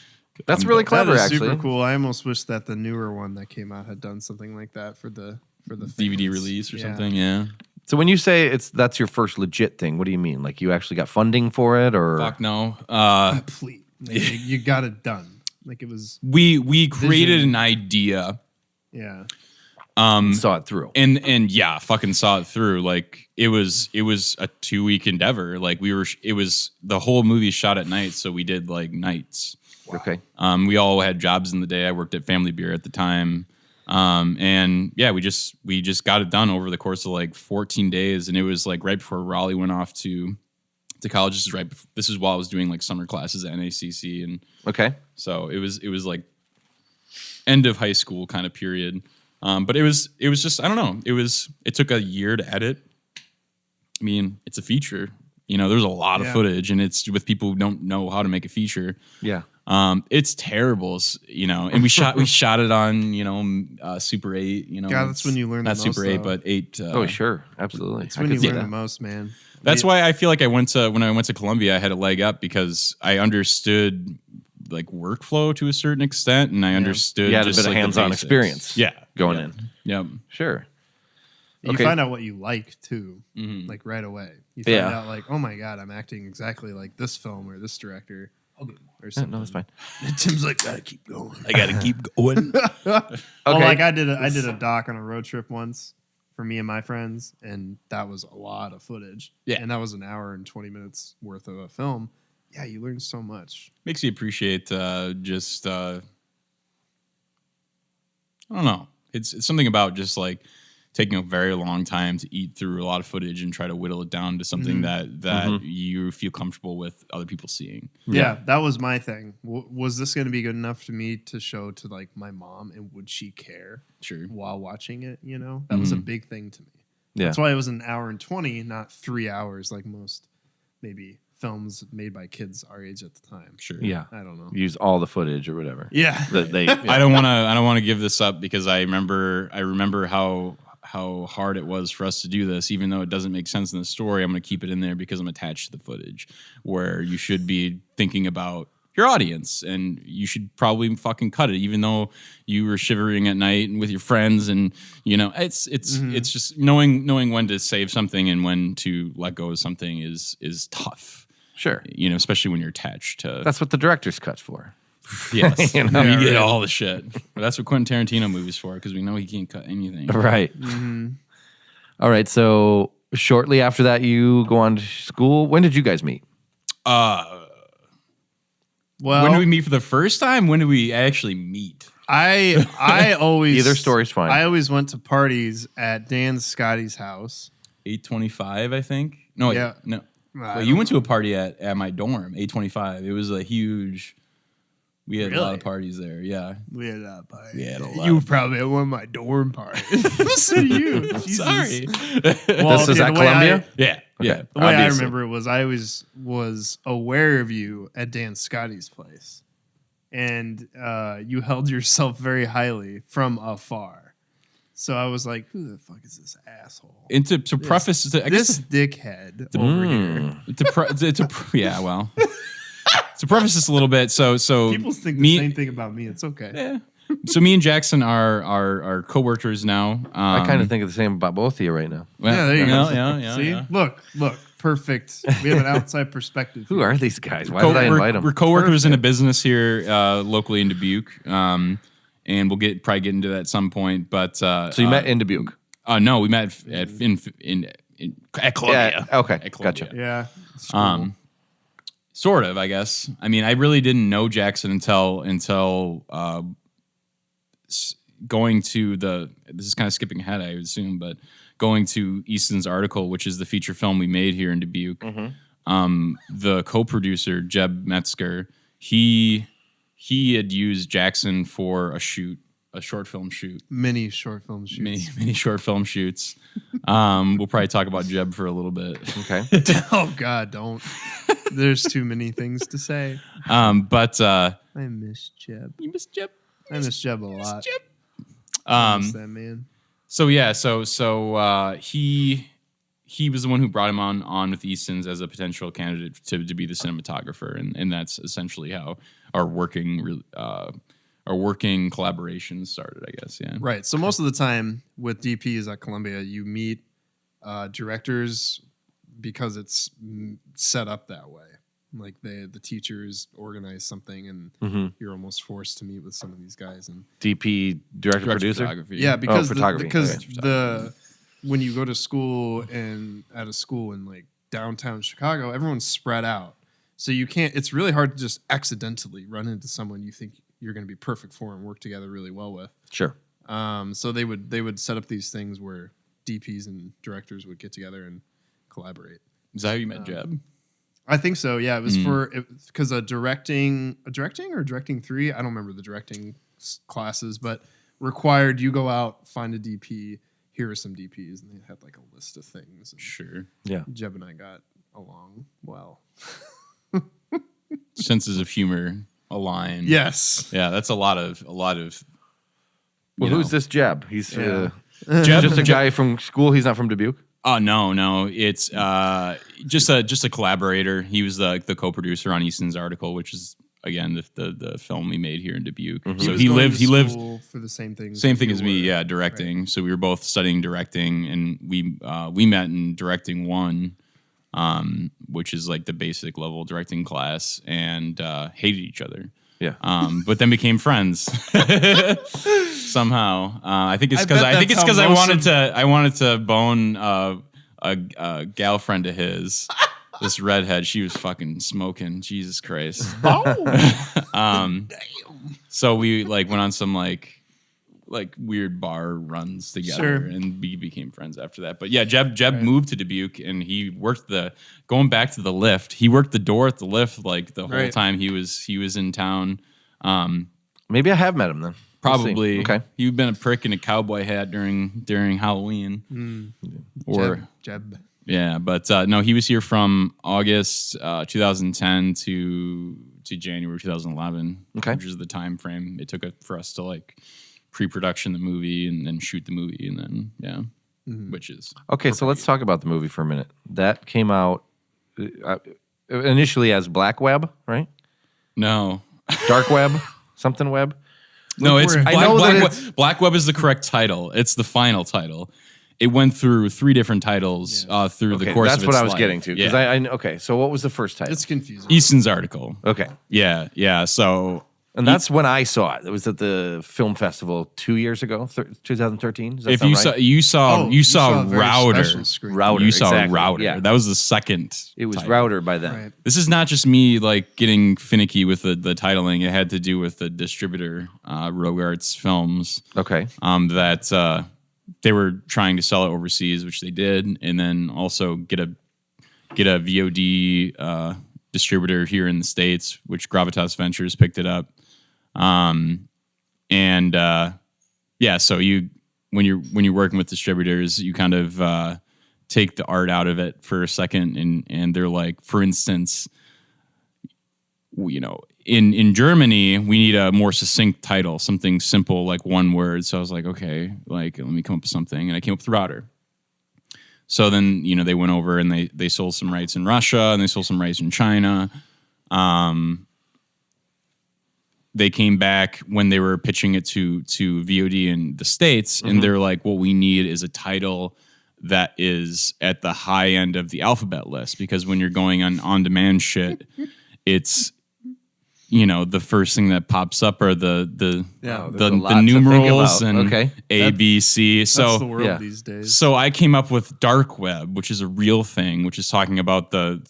That's really clever. That is actually, super cool. I almost wish that the newer one that came out had done something like that for the DVD release or something. Yeah. So when you say that's your first legit thing, what do you mean? Like you actually got funding for it, or fuck no? Complete. Like, you got it done. Like it was. We created an idea. Yeah. Saw it through. And yeah, fucking saw it through. Like it was a 2-week endeavor. Like it was the whole movie shot at night, so we did like nights. Wow. Okay. We all had jobs in the day. I worked at Family Beer at the time. And yeah, we just got it done over the course of like 14 days, and it was like right before Raleigh went off to college. This is while I was doing like summer classes at NACC, and okay, so it was like end of high school kind of period. But it was just, I don't know, it took a year to edit. I mean, it's a feature, there's a lot of footage, and it's with people who don't know how to make a feature. Yeah. It's terrible, and we shot it on, Super 8, God, that's when you learn not the most, Super 8, though. but 8. Oh, sure. Absolutely. It's when you learn the most, man. That's why I feel like when I went to Columbia, I had a leg up because I understood like workflow to a certain extent, and I understood you had just a bit of hands-on experience. Yeah. Going in. Yeah. Sure. You find out what you like too, like right away. You find out like, oh my God, I'm acting exactly like this film or this director. Or something. No, that's fine. Tim's like, gotta keep going. I gotta keep going. Okay. Well, like I did a doc on a road trip once for me and my friends, and that was a lot of footage. Yeah. And that was an hour and 20 minutes worth of a film. Yeah, you learn so much. Makes you appreciate just I don't know. It's something about just like taking a very long time to eat through a lot of footage and try to whittle it down to something that you feel comfortable with other people seeing. Yeah, that was my thing. Was this going to be good enough to me to show to like my mom, and would she care? Sure. While watching it, that was a big thing to me. Yeah. That's why it was an hour and 20, not 3 hours like most maybe films made by kids our age at the time. Sure. Yeah. I don't know. Use all the footage or whatever. Yeah. I don't want to give this up because I remember how hard it was for us to do this, even though it doesn't make sense in the story. I'm going to keep it in there because I'm attached to the footage, where you should be thinking about your audience, and you should probably fucking cut it, even though you were shivering at night and with your friends, and it's just knowing when to save something and when to let go of something is tough. Sure. Especially when you're attached to. That's what the director's cut's for. Yes. You get all the shit. But that's what Quentin Tarantino movies for, because we know he can't cut anything. Right. All right. So shortly after that, you go on to school. When did you guys meet? Well, when did we meet for the first time? When did we actually meet? I always Either story's fine. I always went to parties at Dan Scotty's house. 825, I think. No, Yeah. no. Well, you went to a party at my dorm, 825. It was a huge. We had a lot of parties there. Yeah, we had a party. We had a lot You of probably at one of my dorm parties. Listen to you. Jesus. Sorry. Well, This is at Columbia? Yeah. Yeah. The way I Obviously. remember it was I always was aware of you at Dan Scotty's place, and you held yourself very highly from afar. So I was like, "Who the fuck is this asshole? And to preface, I This guess dickhead over here." yeah, well, to preface this a little bit, so People think the same thing about me. It's okay. Yeah. So me and Jackson are coworkers now. I kind of think of the same about both of you right now. Well, Yeah, there you go. Yeah. See, yeah. look, perfect. We have an outside perspective. Who here. are these guys? Why did I invite them? We're coworkers in a business here locally in Dubuque, and we'll probably get into that at some point. But So you met in Dubuque? no, we met at Columbia. Yeah, okay, At Columbia. gotcha. Yeah. it's cool. Sort of, I guess. I mean, I really didn't know Jackson until going to this is kind of skipping ahead, I would assume, but going to Easton's article, which is the feature film we made here in Dubuque. The co-producer, Jeb Metzger, he had used Jackson for a short film shoot. Many short film shoots. Many short film shoots. We'll probably talk about Jeb for a little bit. Okay. Oh God, don't. There's too many things to say. But I miss Jeb. you miss Jeb. I miss Jeb a lot. Jeb. I miss that man. So yeah, so he was the one who brought him on with Easton's as a potential candidate to be the cinematographer, and that's essentially how our working collaboration started, I guess. Yeah. Right. So most of the time with DPs at Columbia, you meet directors because it's set up that way. Like the teachers organize something, and you're almost forced to meet with some of these guys. And DP, director, producer? Photography. yeah, because photography. When you go to school and at a school in like downtown Chicago, everyone's spread out, so you can't. It's really hard to just accidentally run into someone you think you're going to be perfect for and work together really well with. Sure. So they would set up these things where DPs and directors would get together and collaborate. Is that how you met Jeb? I think so. Yeah, it was because directing 3. I don't remember the directing classes, but required you go out, find a DP. Here are some DPs, and they had like a list of things. And Sure. Yeah. Jeb and I got along well. Senses of humor align. Yes. Yeah, that's a lot of. Well, who's this Jeb? He's Jeb? just a guy from school. He's not from Dubuque? Oh no, it's just a collaborator. He was the co-producer on Easton's article, which is again the film we made here in Dubuque. So he lived for the same thing. Same thing as me, yeah, directing. Right. So we were both studying directing, and we met in directing 1, which is like the basic level directing class, and hated each other. Yeah. But then became friends somehow. I think it's because I wanted to bone a gal friend of his. This redhead, she was fucking smoking. Jesus Christ. Oh. So we like went on some like like weird bar runs together, Sure. and we became friends after that. But yeah, Jeb moved to Dubuque, and he worked going back to the lift. He worked the door at the lift like the whole time he was in town. Maybe I have met him then. Probably. We'll see. Okay. You've been a prick in a cowboy hat during Halloween. Or Jeb. yeah, but no, he was here from August 2010 to January 2011, which is the time frame it took for us to like pre-production the movie and then shoot the movie, and then which is okay. So let's talk about the movie for a minute. That came out initially as Black Web, right? No, Dark Web, something web. No, it's Black, Black Web is the correct title. It's the final title. It went through 3 different titles through the course of its life. That's what I was getting to. Yeah. Okay, so what was the first title? It's confusing. Easton's article. Okay. Yeah. So, and that's when I saw it. It was at the film festival 2 years ago, 2013. Does that if sound you right? you saw a very Router. special screen. Router. You saw exactly. Router. Yeah. That was the second. It was title. Router by then. Right. This is not just me like getting finicky with the titling. It had to do with the distributor, Rogarts Films. Okay. That they were trying to sell it overseas, which they did, and then also get a VOD distributor here in the States, which Gravitas Ventures picked it up. So when you're working with distributors, you kind of take the art out of it for a second, and they're like, for instance, in Germany, we need a more succinct title, something simple like one word. So I was like, okay, like let me come up with something, and I came up with Router. So then they went over and they sold some rights in Russia, and they sold some rights in China. They came back when they were pitching it to VOD in the States, and they're like, what we need is a title that is at the high end of the alphabet list, because when you're going on-demand shit, it's the first thing that pops up are the numerals and A, B, C. So that's the world these days. So I came up with Dark Web, which is a real thing, which is talking about the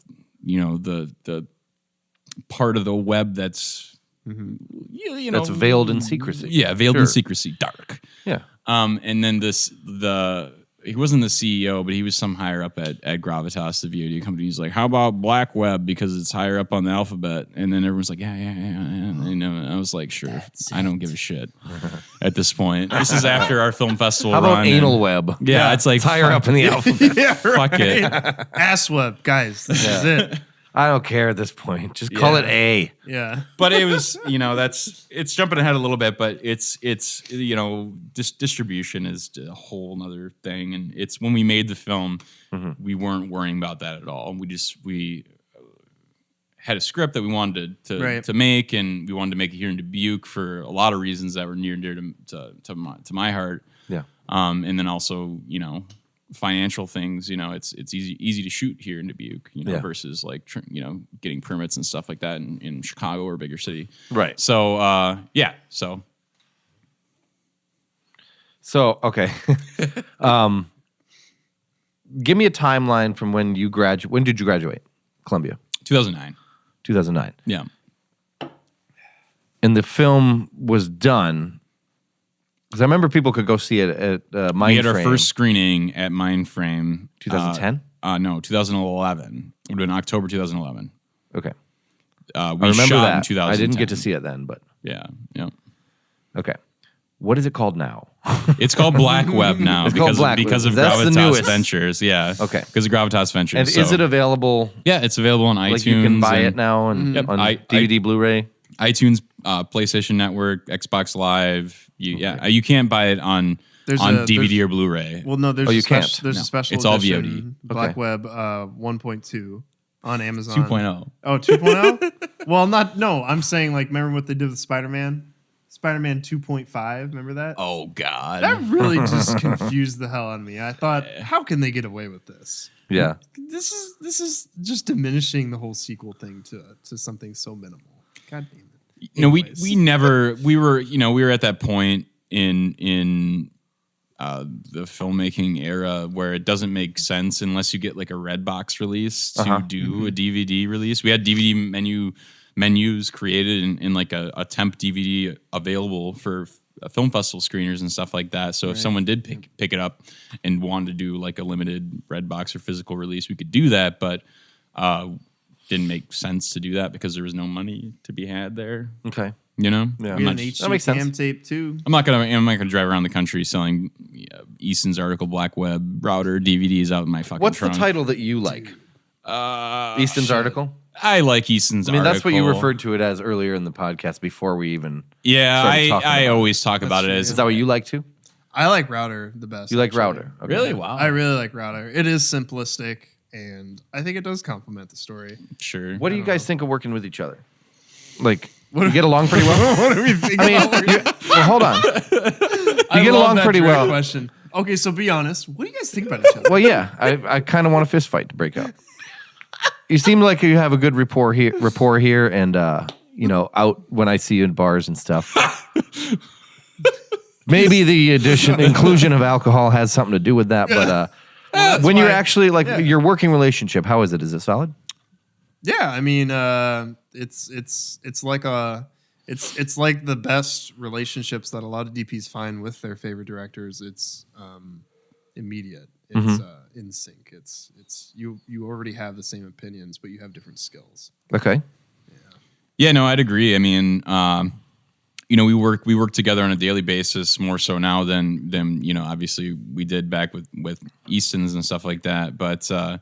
part of the web that's that's veiled in secrecy. Yeah, veiled in secrecy, dark. Yeah. And then he wasn't the CEO, but he was some higher up at Gravitas, the VOD company. He's like, how about Black Web, because it's higher up on the alphabet? And then everyone's like, yeah. I was like, sure. I don't give a shit at this point. This is after our film festival How about run. Anal Web? Yeah, it's like it's higher up in the alphabet. Yeah, right. Fuck it. Ass web, guys. This is it. I don't care at this point. Just call it A. Yeah. But it was, it's jumping ahead a little bit, but it's distribution is a whole nother thing. And it's when we made the film, we weren't worrying about that at all. We had a script that we wanted to make, and we wanted to make it here in Dubuque for a lot of reasons that were near and dear to my heart. Yeah. And then also, financial things, it's easy to shoot here in Dubuque, versus like, getting permits and stuff like that in Chicago or a bigger city. Right. So, So, okay. Give me a timeline from when you graduate. When did you graduate? Columbia. 2009. 2009. Yeah. And the film was done. Because I remember people could go see it at Mindframe. We had our first screening at Mindframe. 2010? No, 2011. It would have been October 2011. Okay. We I remember shot that. in 2010. I didn't get to see it then, but... Yeah. Okay. What is it called now? It's called Black Web now because of Gravitas Ventures. Yeah. Okay. Because of Gravitas Ventures. And is it available? Yeah, it's available on iTunes. Like you can buy it now and on DVD, Blu-ray? iTunes, PlayStation Network, Xbox Live. You can't buy it on DVD or Blu-ray. Well, no, there's you a can't. There's a special It's all edition, VOD. Black Okay. Web 1.2 on Amazon. 2.0. Oh, 2.0? Well, no, I'm saying like, remember what they did with Spider-Man? Spider-Man 2.5, remember that? Oh God. That really just confused the hell out of me. I thought, how can they get away with this? Yeah. This is just diminishing the whole sequel thing to something so minimal. God damn it. We were at that point in the filmmaking era where it doesn't make sense unless you get like a Redbox release to do a DVD release. We had DVD menus created in like a temp DVD available for film festival screeners and stuff like that. So if someone did pick it up and wanted to do like a limited red box or physical release, we could do that. But didn't make sense to do that because there was no money to be had there. Okay. You know, Yeah. We had an HD cam tape too. I'm not gonna drive around the country selling Easton's article, Black Web router DVDs out in my fucking What's trunk. the title that you like? Easton's article? I like Easton's article. I mean, that's what you referred to it as earlier in the podcast before we even I about always talk about it true. as. Is that what you like too? I like Router the best. You like actually. Router? Okay. Really? Wow. I really like Router. It is simplistic, and I think it does complement the story. Sure. What do you guys think of working with each other? Like, you get along pretty well? What do we think? I mean, well, hold on. You get along pretty well. Question. Okay, so be honest. What do you guys think about each other? Well, yeah, I kind of want a fist fight to break up. You seem like you have a good rapport here, and out when I see you in bars and stuff. Maybe the inclusion of alcohol has something to do with that, but when you're actually your working relationship, how is it? Is it solid? Yeah, I mean, it's like the best relationships that a lot of DPs find with their favorite directors. It's immediate. It's in sync. It's you already have the same opinions, but you have different skills. Okay. Yeah, no, I'd agree. I mean, we work together on a daily basis more so now than obviously we did back with Easton's and stuff like that. But so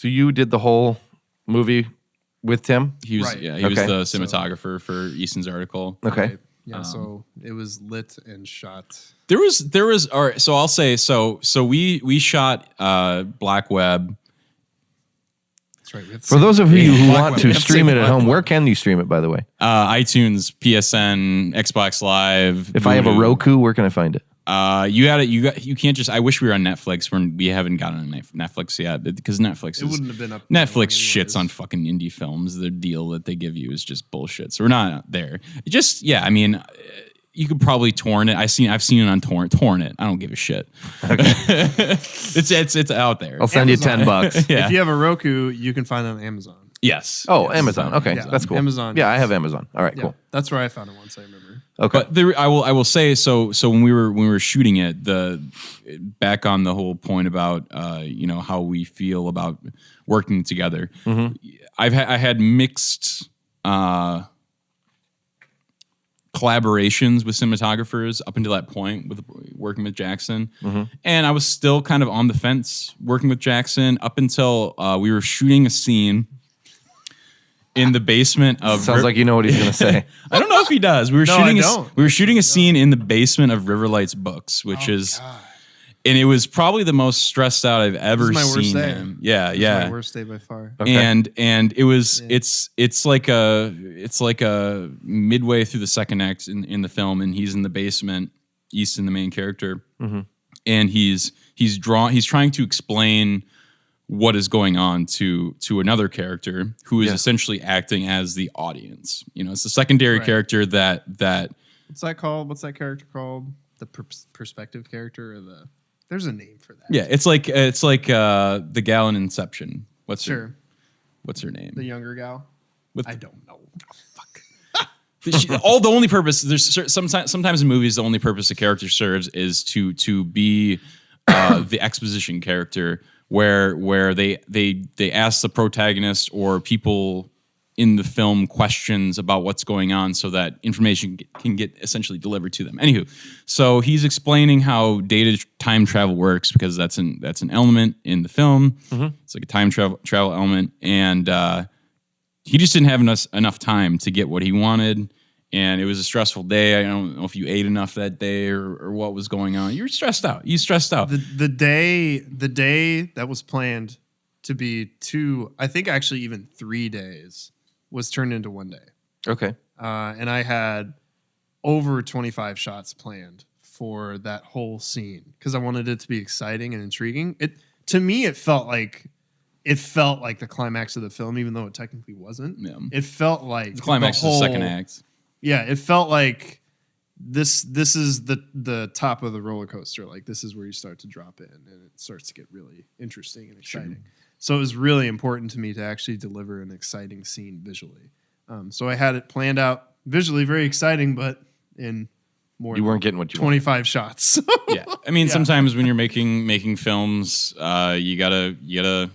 you did the whole movie with Tim? he was Right. he was the cinematographer for Easton's article. Okay. Right. Yeah, so it was lit and shot. There was all right, so I'll say so we shot Black Web. That's right. For those of you who Black want Web. to We have to stream say it at Black home, Web. where can you stream it, by the way? iTunes, PSN, Xbox Live. If I have a Vudu. Roku, where can I find it? You can't just. I wish we were on Netflix. We haven't gotten on Netflix yet because Netflix It wouldn't have been up. Netflix that long shits on fucking indie films. The deal that they give you is just bullshit. So we're not there. I mean, you could probably torrent it. I've seen it on torrent. Torrent it. I don't give a shit. It's out there. I'll send you $10. Yeah. If you have a Roku, you can find it on Amazon. Yes. Oh, Amazon. Okay, Yeah, that's cool. Amazon, Yeah, I yes. have Amazon. All right, Yeah, cool. that's where I found it once. I remember. Okay. But I will say so when we were shooting it, back on the whole point about how we feel about working together. I had mixed collaborations with cinematographers up until that point with working with Jackson, and I was still kind of on the fence working with Jackson up until we were shooting a scene in the basement of. Sounds like you know what he's going to say. I don't know if he does. We were No, shooting. I don't. We were shooting a scene in the basement of Riverlight's Books, which is, and it was probably the most stressed out I've ever This is my worst seen day. him. Yeah, It's yeah. my worst day by far. Okay. And it was it's like a midway through the second act in the film, and he's in the basement. Easton, the main character, and he's trying to explain what is going on to another character who is essentially acting as the audience. It's the secondary character that What's that called? What's that character called? The perspective character, or the? There's a name for that. yeah. It's like the gal in Inception. What's her name? The younger gal. I don't know. The only purpose there's sometimes in movies the only purpose a character serves is to be the exposition character where they ask the protagonist or people in the film questions about what's going on so that information can get essentially delivered to them. Anywho, so he's explaining how data time travel works because that's an element in the film. It's like a time travel element, and he just didn't have enough time to get what he wanted. And it was a stressful day. I don't know if you ate enough that day or what was going on. You were stressed out. The day that was planned to be 2, I think actually even 3 days, was turned into 1 day. Okay. And I had over 25 shots planned for that whole scene because I wanted it to be exciting and intriguing. To me, it felt like the climax of the film, even though it technically wasn't. Yeah. It felt like The climax the of the whole, second act. Yeah, it felt like this is the top of the roller coaster. Like this is where you start to drop in and it starts to get really interesting and exciting. So it was really important to me to actually deliver an exciting scene visually. So I had it planned out visually, very exciting, but in more. You than weren't getting what you 25 shots. Yeah, I mean, sometimes when you're making films, you gotta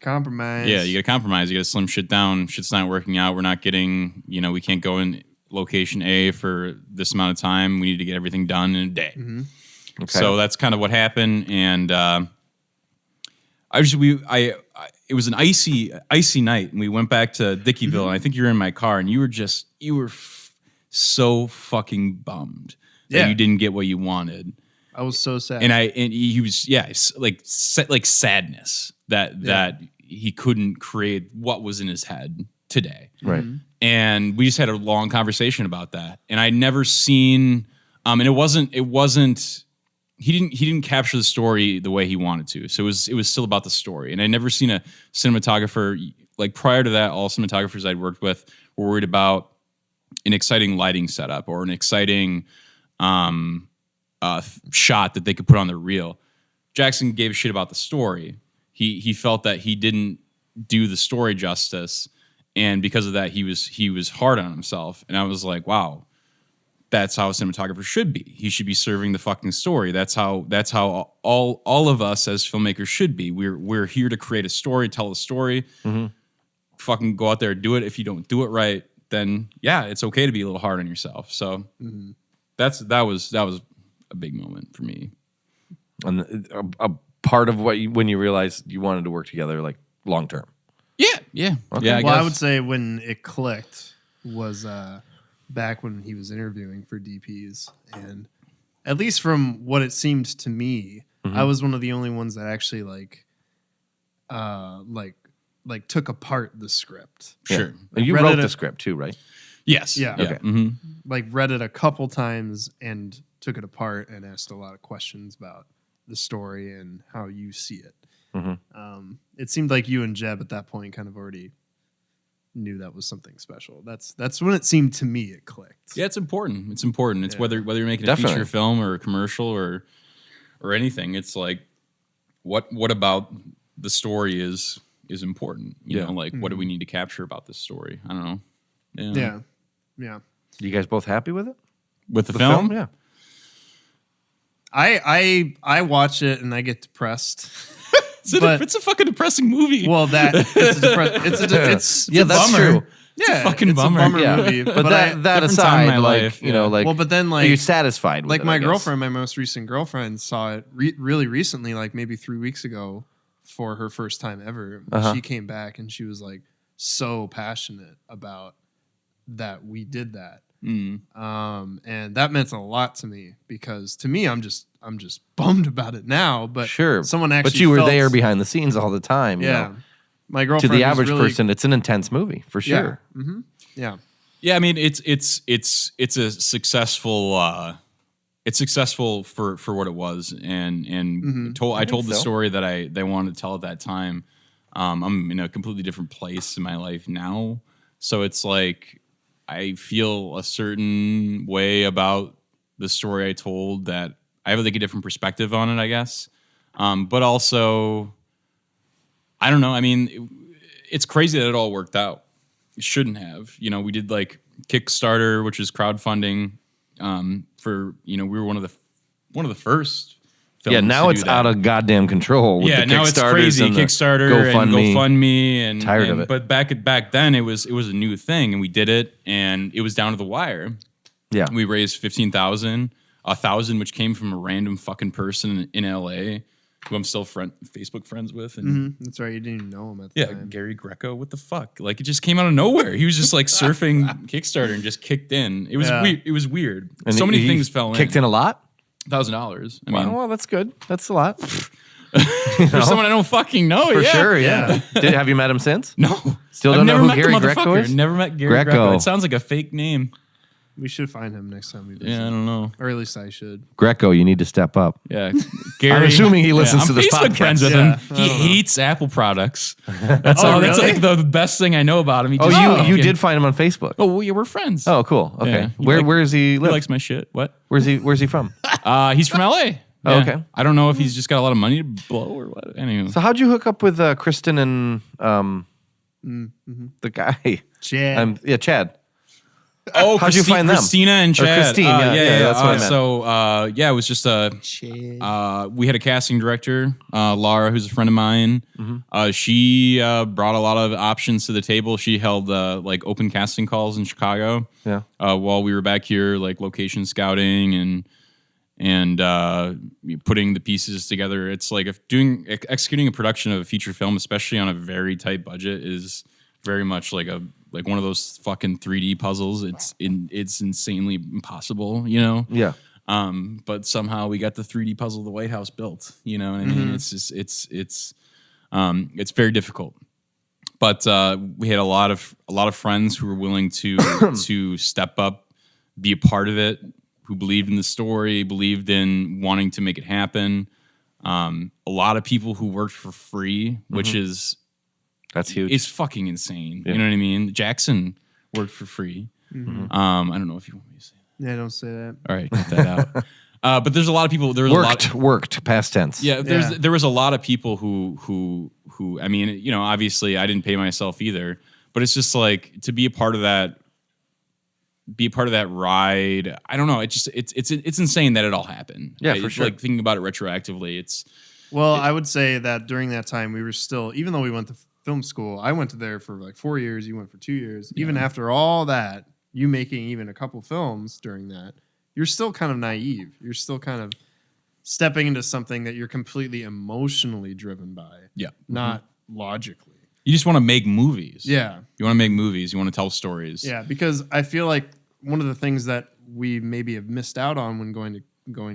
Compromise. Yeah, you gotta compromise. You gotta slim shit down. Shit's not working out. We're not getting, we can't go in location A for this amount of time. We need to get everything done in a day. Mm-hmm. Okay. So that's kind of what happened. And it was an icy night, and we went back to Dickeyville, and I think you were in my car, and you were so fucking bummed that you didn't get what you wanted. I was so sad. And he was like sadness that he couldn't create what was in his head today. Right. Mm-hmm. And we just had a long conversation about that. And I'd never seen and it wasn't he didn't capture the story the way he wanted to. So it was still about the story. And I'd never seen a cinematographer like prior to that. All cinematographers I'd worked with were worried about an exciting lighting setup or an exciting shot that they could put on their reel. Jackson gave a shit about the story. He felt that he didn't do the story justice, and because of that, he was hard on himself. And I was like, wow, that's how a cinematographer should be. He should be serving the fucking story. That's how all of us as filmmakers should be. We're here to create a story, tell a story. Mm-hmm. Fucking go out there and do it. If you don't do it right, then it's okay to be a little hard on yourself. So that was a big moment for me. And a part of when you realized you wanted to work together, like long term. Yeah. Okay. Yeah. I would say when it clicked was back when he was interviewing for DPs, and at least from what it seemed to me, I was one of the only ones that actually took apart the script. Sure. Yeah. And you wrote the script too, right? Yes. Yeah. Okay. Mm-hmm. Like read it a couple times and took it apart and asked a lot of questions about the story and how you see it. Mm-hmm. It seemed like you and Jeb at that point kind of already knew that was something special. That's when it seemed to me it clicked. Yeah, it's important. It's important. It's whether you're making Definitely. a feature film or a commercial or anything. It's like what about the story is important. You know, like what do we need to capture about this story? I don't know. Yeah. You guys both happy with it? With the film? Yeah. I watch it and I get depressed. It's a fucking depressing movie. Well, that's true. Yeah, fucking it's bummer. a bummer movie. But that different aside, time in my like life, well, but then are you satisfied with like it? my I guess? girlfriend, my most recent girlfriend, saw it really recently, like maybe 3 weeks ago, for her first time ever. She came back and she was like so passionate about that we did that. And that meant a lot to me, because to me, I'm just bummed about it now. But sure, someone actually, but you were there behind the scenes all the time. You know? My girlfriend, to the average person, it's an intense movie for sure. Yeah, I mean, it's a successful. It's successful for what it was, and I told the story that I wanted to tell at that time. I'm in a completely different place in my life now, so it's like I feel a certain way about the story I told, that I have like a different perspective on it, I guess. But also, I don't know. I mean, it's crazy that it all worked out. It shouldn't have. You know, we did like Kickstarter, which is crowdfunding. For we were one of the first. Yeah, now it's out of goddamn control. With the now it's crazy. And Kickstarter and GoFundMe and tired of it. But back then it was a new thing, and we did it, and it was down to the wire. Yeah, we raised $15,000, $1,000, which came from a random fucking person in LA, who I'm still Facebook friends with. And that's right. You didn't even know him at the time. Gary Greco. What the fuck? Like, it just came out of nowhere. He was just like surfing Kickstarter and just kicked in. It was weird. It was weird. And so many things fell in. Kicked in a lot. $1,000. I mean, well, that's good. That's a lot. For someone I don't fucking know. For sure, yeah. Have you met him since? No. Still don't know who Gary Greco is? Never met Gary Greco. It sounds like a fake name. We should find him next time we visit. Yeah, I don't know. Or at least I should. Greco, you need to step up. Yeah. Gary, I'm assuming he listens to this Facebook podcast. friends with him. He hates Apple products. That's that's like the best thing I know about him. You did find him on Facebook. Oh, well, yeah, we're friends. Oh, cool. Okay. Yeah. Where does he live? He likes my shit. What? Where's he from? He's from LA. Oh, Yeah. okay. I don't know if he's just got a lot of money to blow or what. Anyway. So how'd you hook up with Kristen and the guy? Chad. Chad. Oh, how'd you find them? Christina and Or Chad. Christine, yeah, that's what I meant. So, it was just we had a casting director, Laura, who's a friend of mine. She brought a lot of options to the table. She held like open casting calls in Chicago. Yeah. While we were back here, like location scouting and putting the pieces together. It's like executing a production of a feature film, especially on a very tight budget, is very much like one of those fucking 3D puzzles. It's insanely impossible, you know? Yeah. But somehow we got the 3D puzzle of the White House built. You know what I mean? It's just it's very difficult. But we had a lot of friends who were willing to to step up, be a part of it, who believed in the story, believed in wanting to make it happen. A lot of people who worked for free, which is that's huge. It's fucking insane. Yeah. You know what I mean? Jackson worked for free. I don't know if you want me to say that. Yeah, don't say that. All right, cut that out. But there's a lot of people. There's worked past tense. Yeah, there was a lot of people who I mean, you know, obviously I didn't pay myself either, but it's just like to be a part of that ride. I don't know. It's insane that it all happened. Yeah, for sure. Like thinking about it retroactively, I would say that during that time we were still, even though we went to film school, I went to there for like 4 years. You went for 2 years. Yeah. Even after all that, you making even a couple films during that, you're still kind of naive. You're still kind of stepping into something that you're completely emotionally driven by. Yeah. Not logically. You just want to make movies. Yeah. You want to make movies. You want to tell stories. Yeah, because I feel like one of the things that we maybe have missed out on when going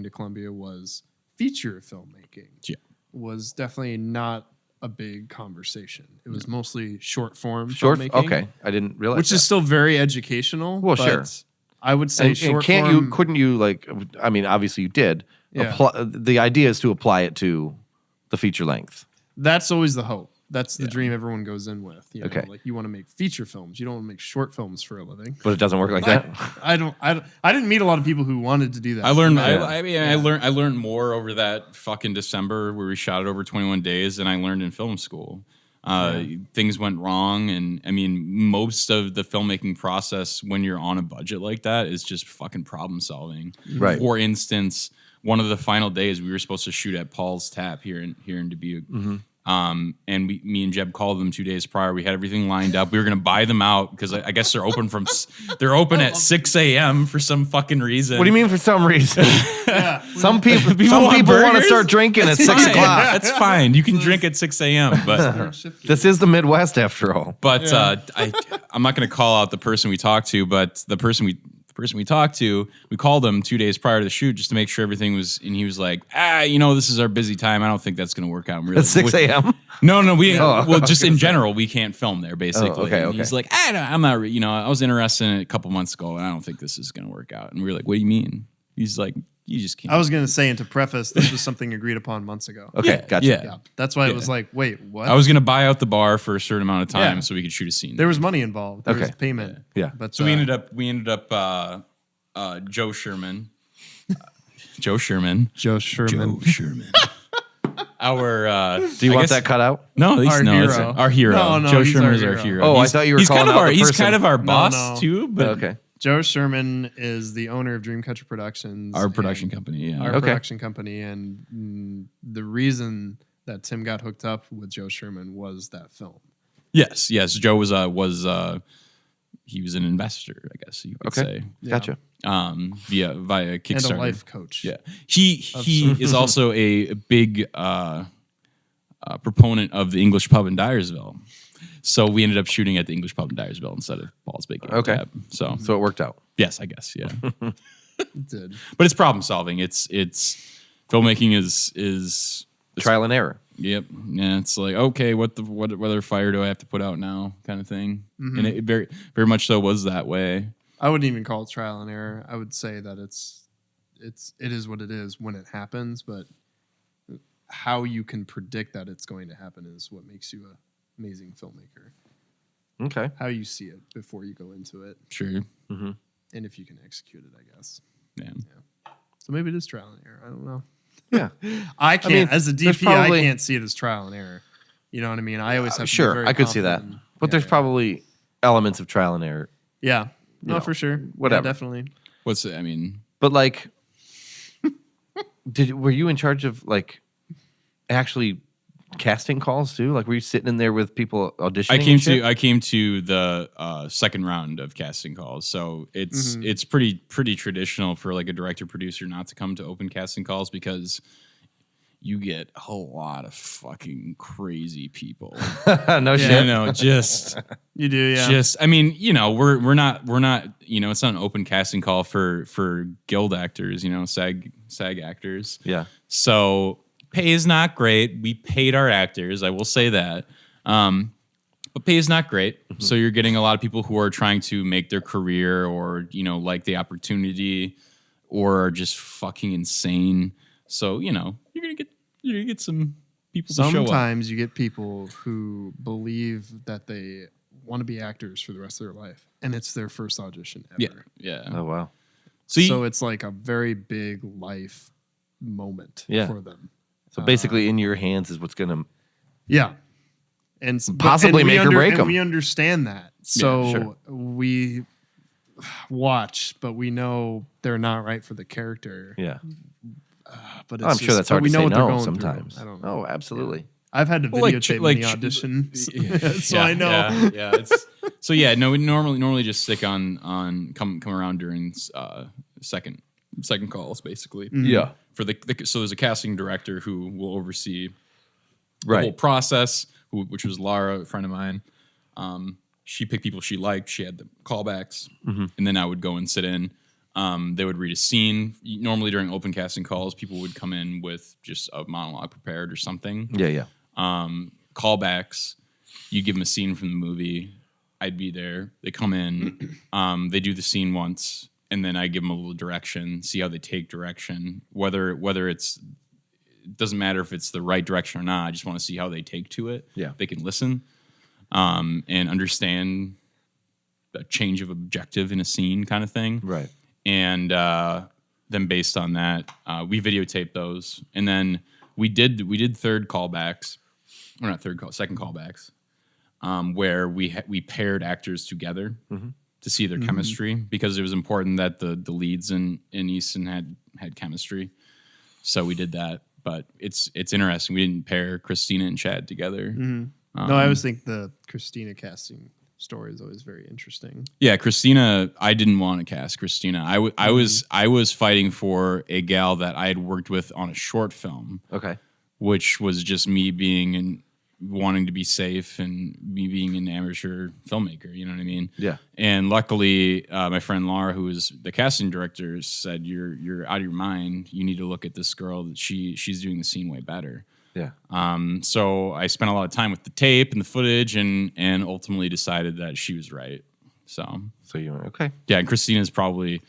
to Columbia was feature filmmaking. Yeah. Was definitely not a big conversation. It was mostly short form filmmaking. Okay, I didn't realize which that. is still very educational. Well, but sure. I would say short form. Couldn't you like? I mean, obviously you did. Yeah. The idea is to apply it to the feature length. That's always the hope. That's the dream everyone goes in with. You know? Okay. Like you want to make feature films. You don't want to make short films for a living. But it doesn't work like that. I didn't meet a lot of people who wanted to do that. I learned. I learned more over that fucking December where we shot it over 21 days than I learned in film school. Things went wrong, and I mean, most of the filmmaking process when you're on a budget like that is just fucking problem solving. Right. For instance, one of the final days we were supposed to shoot at Paul's Tap here in Dubuque. And me and Jeb called them 2 days prior. We had everything lined up. We were going to buy them out because I guess they're open at 6 a.m. for some fucking reason. What do you mean for some reason? Some people want want to start drinking at 6 o'clock. That's fine. You can drink at 6 a.m. But This is the Midwest after all. But I'm not going to call out the person we talked to, but the person we talked to, we called him 2 days prior to the shoot just to make sure everything was, and he was like, this is our busy time. I don't think that's going to work out. At 6 a.m.? No, just in general, we can't film there, basically. Oh, okay. He's like, I'm not, I was interested in it a couple months ago, and I don't think this is going to work out. And we were like, what do you mean? He's like, you just can't. I was going to say, and to preface, this was something agreed upon months ago. Okay, gotcha. Yeah. That's why it was like, wait, what? I was going to buy out the bar for a certain amount of time so we could shoot a scene. There was money involved. There was Okay. payment. Yeah. But So we ended up Joe Sherman. Joe Sherman. Our Do you want that cut out? No, Our it's hero. our hero. No, Joe he's Sherman our is our hero. hero. Oh, I thought you were calling out the he's person. kind of our No, boss no. too, but Okay. Joe Sherman is the owner of Dreamcatcher Productions. our production and company. Yeah. Our Okay. production company. And the reason that Tim got hooked up with Joe Sherman was that film. Yes. Joe was he was an investor, I guess you could say. Gotcha. Via Kickstarter. And a life coach. Yeah. He is also a big proponent of the English pub in Dyersville. So we ended up shooting at the English pub in Dyersville instead of Paul's Baking. Okay. Tab. So So it worked out. yes, I guess, yeah. It did. But it's problem solving. It's filmmaking is Trial and error. Yep. Yeah. It's like, okay, what other fire do I have to put out now, kind of thing. And it very very much so was that way. I wouldn't even call it trial and error. I would say that it is what it is when it happens, but how you can predict that it's going to happen is what makes you an amazing filmmaker. Okay. How you see it before you go into it, Sure. and if you can execute it, I guess. Yeah. So maybe it is trial and error. I don't know. Yeah. I can't, as a there's DP, probably- I can't see it as trial and error. You know what I mean? I always have to be Sure, very I could see that. confident. But there's probably elements of trial and error. Yeah. No, for sure. whatever. Yeah, definitely. What's it? I mean, But like, were you in charge of like actually casting calls too? Like, were you sitting in there with people auditioning? I came to the second round of casting calls, so it's pretty traditional for like a director producer not to come to open casting calls because you get a lot of fucking crazy people. No shit. Just You do, yeah. just I mean, we're not it's not an open casting call for guild actors, SAG actors. Yeah. So pay is not great. We paid our actors, I will say that. But pay is not great. Mm-hmm. So you're getting a lot of people who are trying to make their career or, like the opportunity or are just fucking insane. So, you're gonna get some people to show up. Sometimes you get people who believe that they want to be actors for the rest of their life. And it's their first audition ever. Yeah. Oh wow. So it's like a very big life moment for them. So basically, in your hands is what's gonna, and possibly make or break them. We understand that, so we watch, but we know they're not right for the character. Yeah, but I'm sure that's hard to say no sometimes. I don't know. Oh, absolutely. Yeah. I've had to videotape many auditions, so I know. Yeah. We normally just stick on come around during second calls, basically. Mm-hmm. Yeah. So there's a casting director who will oversee the whole process, which was Laura, a friend of mine. She picked people she liked. She had the callbacks, and then I would go and sit in. They would read a scene. Normally during open casting calls, people would come in with just a monologue prepared or something. Yeah. Callbacks, you give them a scene from the movie. I'd be there. They come in. They do the scene once. And then I give them a little direction, see how they take direction. Whether it doesn't matter if it's the right direction or not. I just want to see how they take to it. Yeah, they can listen and understand a change of objective in a scene, kind of thing. Right. And then based on that, we videotaped those, and then we did second callbacks, where we paired actors together. Mm-hmm. To see their chemistry, because it was important that the leads in Easton had chemistry. So we did that. But it's interesting. We didn't pair Christina and Chad together. Mm-hmm. No, I always think the Christina casting story is always very interesting. Yeah, Christina, I didn't want to cast Christina. I was fighting for a gal that I had worked with on a short film. Okay. Which was just me wanting to be safe and me being an amateur filmmaker, you know what I mean? Yeah. And luckily, my friend Laura, who was the casting director, said, "You're out of your mind. You need to look at this girl. That she's doing the scene way better." Yeah. So I spent a lot of time with the tape and the footage, and ultimately decided that she was right. So you went, okay. Yeah, and Christina's probably.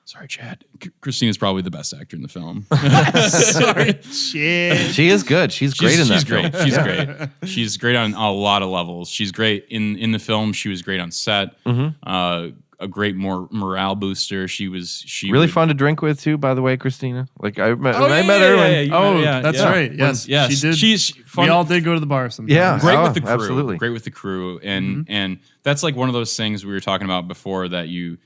Sorry, Chad. Christina's probably the best actor in the film. Sorry, Chad. She is good. She's great in that film. She's great. She's great on a lot of levels. She's great in the film. She was great on set. Mm-hmm. A great morale booster. She really fun to drink with too. By the way, Christina. Like I met her. That's right. Yes, yes. She did. She's fun. We all did go to the bar sometimes. Yeah, great with the crew. Absolutely, great with the crew. And that's like one of those things we were talking about before that you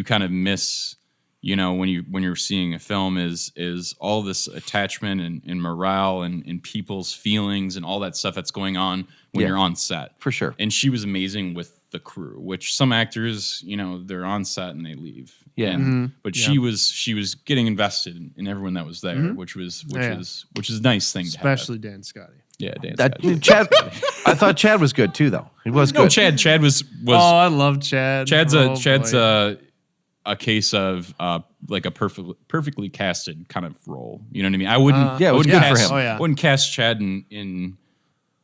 kind of miss. When you're seeing a film is all this attachment and morale and people's feelings and all that stuff that's going on when you're on set. For sure. And she was amazing with the crew, which some actors, they're on set and they leave. Yeah. But she was getting invested in everyone that was there, which is a nice thing to have. Especially Dan Scotty. Yeah, Dan Scotty. Chad, I thought Chad was good too, though. He was good. No, Chad was. Oh, I love Chad. Chad's a case of like a perfectly casted kind of role. You know what I mean? I wouldn't. It was good for him. Oh, yeah. Wouldn't cast Chad in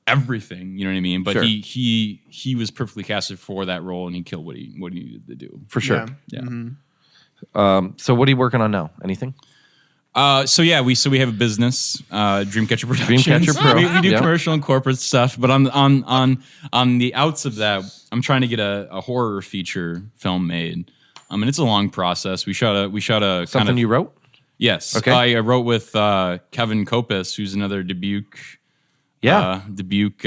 everything. You know what I mean? But he was perfectly casted for that role, and he killed what he needed to do. For sure. Yeah. Mm-hmm. So what are you working on now? Anything? We have a business, Dreamcatcher Productions. Dreamcatcher Pro. We do commercial and corporate stuff, but on the outs of that, I'm trying to get a horror feature film made. And it's a long process. We shot a something kind of, you wrote? Yes. Okay. I wrote with Kevin Kopis, who's another Dubuque Dubuque.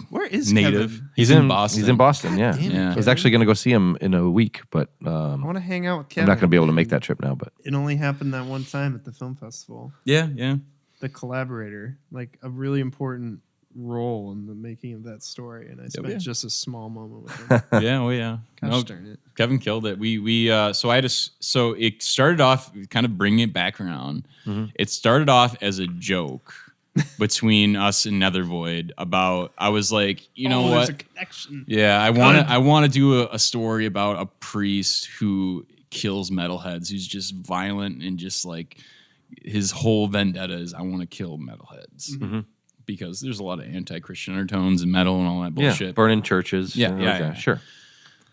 Where is native? Kevin? He's in Boston. He's in Boston. Yeah. damn it, Yeah. I was actually going to go see him in a week, but I want to hang out with I'm Kevin. not going to be able to make that trip now. But It only happened that one time at the film festival. Yeah. The collaborator, like a really important role in the making of that story, and I spent just a small moment with him. Yeah. Oh yeah. Gosh darn it. Kevin killed it. So it started off kind of bringing it back around. Mm-hmm. It started off as a joke between us and Nethervoid about. I was like, you know There's what? a connection. Yeah, I want to do a story about a priest who kills metalheads, who's just violent and just like his whole vendetta is I want to kill metalheads. Mm-hmm. Because there's a lot of anti-Christian undertones and metal and all that bullshit. burning churches. Yeah. Sure.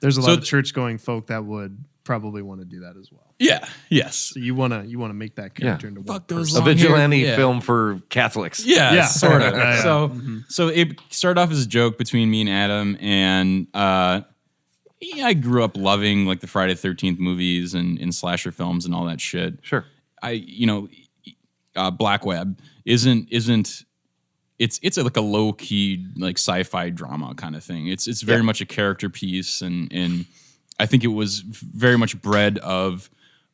There's a lot of church-going folk that would probably want to do that as well. Yeah. Yes. So you wanna make that character into one Fuck those person. A vigilante Yeah. film for Catholics. Yeah, sort of. Yeah. So it started off as a joke between me and Adam, and I grew up loving like the Friday the 13th movies and slasher films and all that shit. Sure. Black Web isn't. It's like a low key like sci-fi drama kind of thing. It's very much a character piece, and I think it was very much bred of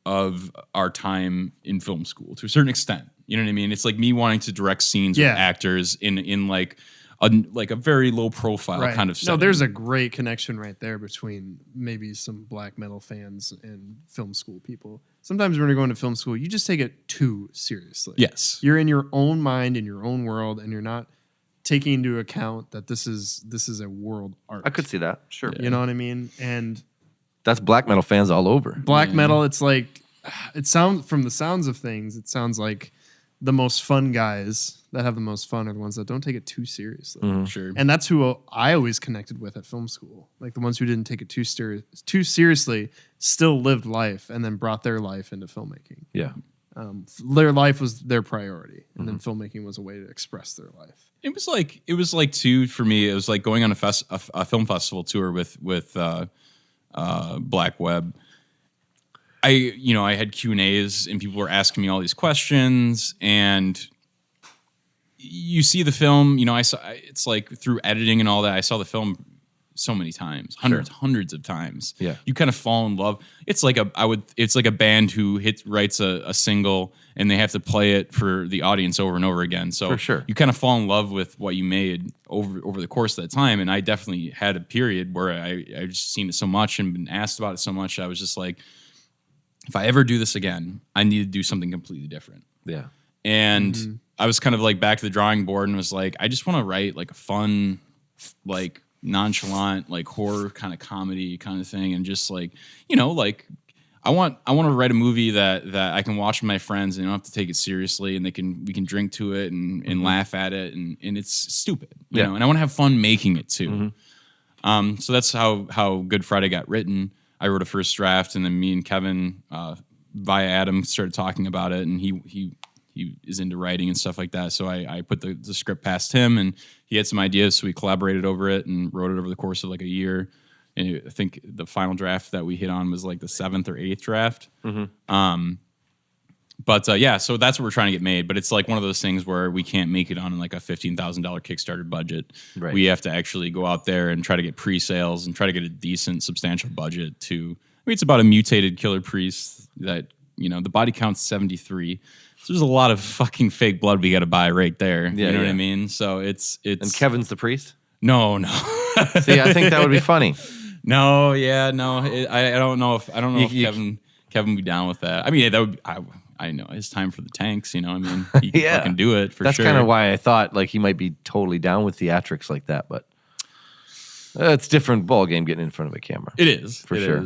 our time in film school to a certain extent. You know what I mean? It's like me wanting to direct scenes with actors in like a very low profile kind of setting. No, there's a great connection right there between maybe some black metal fans and film school people. Sometimes when you're going to film school, you just take it too seriously. Yes. You're in your own mind, in your own world, and you're not taking into account that this is a world art. I could see that. Sure. You know what I mean? And That's black metal fans all over. black metal, it's like from the sounds of things, it sounds like the most fun guys that have the most fun are the ones that don't take it too seriously. Mm-hmm. Sure. And that's who I always connected with at film school. Like the ones who didn't take it too seriously, still lived life and then brought their life into filmmaking. Yeah. Their life was their priority, and then filmmaking was a way to express their life. It was like too for me. It was like going on a film festival tour with Black Web. I had Q&As and people were asking me all these questions, and you see the film. It's like through editing and all that. I saw the film so many times, hundreds of times. Yeah, you kind of fall in love. It's like a band who writes a single and they have to play it for the audience over and over again. So for sure, you kind of fall in love with what you made over the course of that time. And I definitely had a period where I just seen it so much and been asked about it so much. I was just like, if I ever do this again, I need to do something completely different. Yeah. And I was kind of like back to the drawing board and was like, I just want to write like a fun, like nonchalant, like horror kind of comedy kind of thing. And just like, like I want to write a movie that I can watch with my friends and I don't have to take it seriously, and we can drink to it and laugh at it. And it's stupid, you know, and I want to have fun making it too. So that's how Good Friday got written. I wrote a first draft, and then me and Kevin, via Adam, started talking about it, and he is into writing and stuff like that. So I put the script past him, and he had some ideas, so we collaborated over it and wrote it over the course of like a year. And I think the final draft that we hit on was like the 7th or 8th draft. So that's what we're trying to get made. But it's like one of those things where we can't make it on like a $15,000 Kickstarter budget. Right. We have to actually go out there and try to get pre-sales and try to get a decent, substantial budget to. It's about a mutated killer priest that, the body count's 73. So there's a lot of fucking fake blood we got to buy right there. Yeah, you know what I mean? So it's. And Kevin's the priest? No. See, I think that would be funny. No. I don't know if Kevin would be down with that. I mean, that would. I know it's time for the tanks. I mean, he can fucking do it for That's sure. That's kind of why I thought like he might be totally down with theatrics like that, but it's different ball game getting in front of a camera. It is for sure.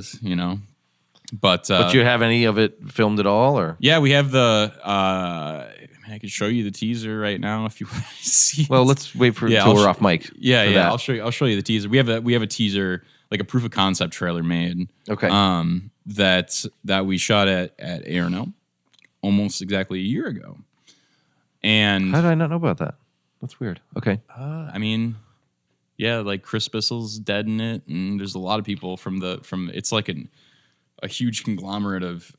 But do you have any of it filmed at all, or? Yeah, we have the. I could show you the teaser right now if you want to see. Well, let's wait for until we're off mic. Yeah. That. I'll show you the teaser. We have a teaser, like a proof of concept trailer made. Okay. That we shot at A&O almost exactly a year ago. And how did I not know about that? That's weird. Okay. Like Chris Bissell's dead in it, and there's a lot of people from it's like a huge conglomerate of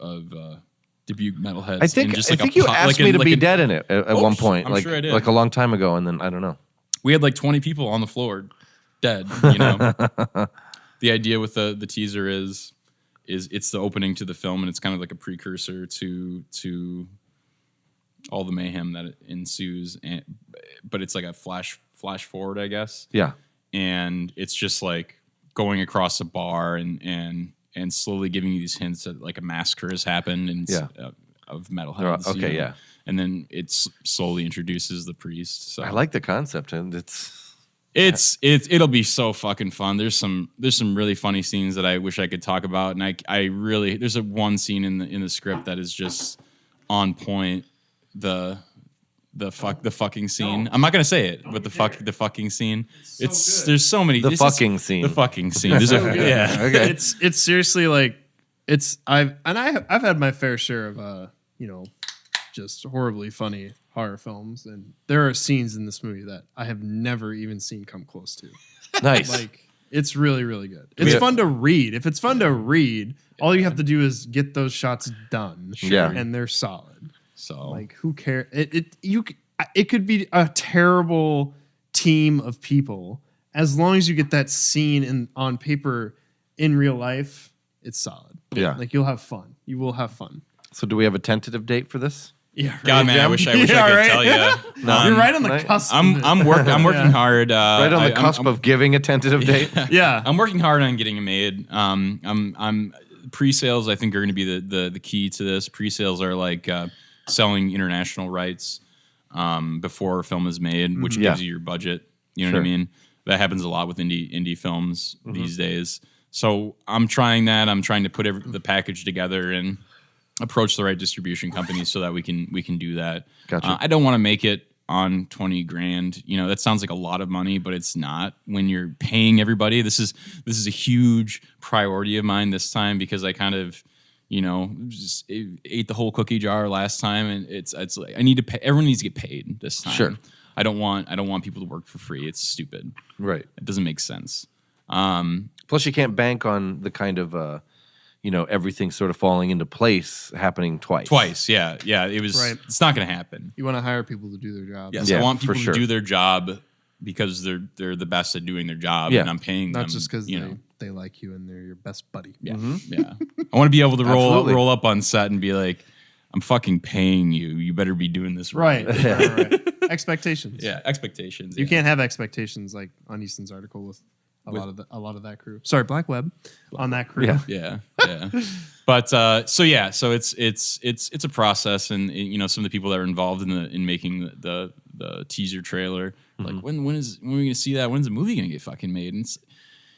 Dubuque metalheads. I think you asked me to be dead in it at one point. I'm sure I did. Like a long time ago, and then I don't know. we had like 20 people on the floor dead, you know. The idea with the teaser is it's the opening to the film, and it's kind of like a precursor to all the mayhem that ensues, but it's like a flash forward, I guess. Yeah. And it's just like going across a bar and slowly giving you these hints that like a massacre has happened and of metalheads. Okay, you know? yeah. And then it slowly introduces the priest. So I like the concept, and it'll be so fucking fun. There's some really funny scenes that I wish I could talk about, and I really there's one scene in the script that is just on point. The fucking scene. I'm not gonna say it, but the fucking scene. There's so many. The fucking scene. The fucking scene. There's yeah. Okay. It's seriously like I've had my fair share of just horribly funny horror films, and there are scenes in this movie that I have never even seen come close to. Nice. Like it's really, really good. It's fun to read. If it's fun to read, all you have to do is get those shots done. Yeah. And they're solid. So like, who cares? It could be a terrible team of people, as long as you get that scene on paper in real life. It's solid. Yeah. Like you'll have fun. You will have fun. So do we have a tentative date for this? Yeah. Right. God, man, I wish I could tell you. No, you're right on the cusp. I'm working hard. Right on the cusp of giving a tentative date. Yeah. I'm working hard on getting it made. I'm pre-sales. I think are going to be the key to this. Pre-sales are like selling international rights before a film is made, which gives you your budget. You know what I mean? That happens a lot with indie films these days. So I'm trying that. I'm trying to put the package together and approach the right distribution companies so that we can do that. Gotcha. I don't want to make it on $20,000. You know, that sounds like a lot of money, but it's not when you're paying everybody. This is a huge priority of mine this time because I kind of, just ate the whole cookie jar last time, and it's like I need to pay. Everyone needs to get paid this time. Sure. I don't want people to work for free. It's stupid. Right. It doesn't make sense. Plus, you can't bank on the kind of everything sort of falling into place happening twice. Yeah. It was. Right. It's not going to happen. You want to hire people to do their job. Yes, Yeah, I want for people sure. to do their job because they're the best at doing their job, and I'm paying them. Not just because they like you and they're your best buddy. Yeah. I want to be able to Absolutely. roll up on set and be like, I'm fucking paying you. You better be doing this right. Right. Expectations. Yeah, expectations. You can't have expectations like on Easton's article with a lot of that crew. Sorry, Black Web on that crew. Yeah. Yeah. But so it's a process, and some of the people that are involved in making the teaser trailer, like when are we gonna see that? When's the movie gonna get fucking made? And it's,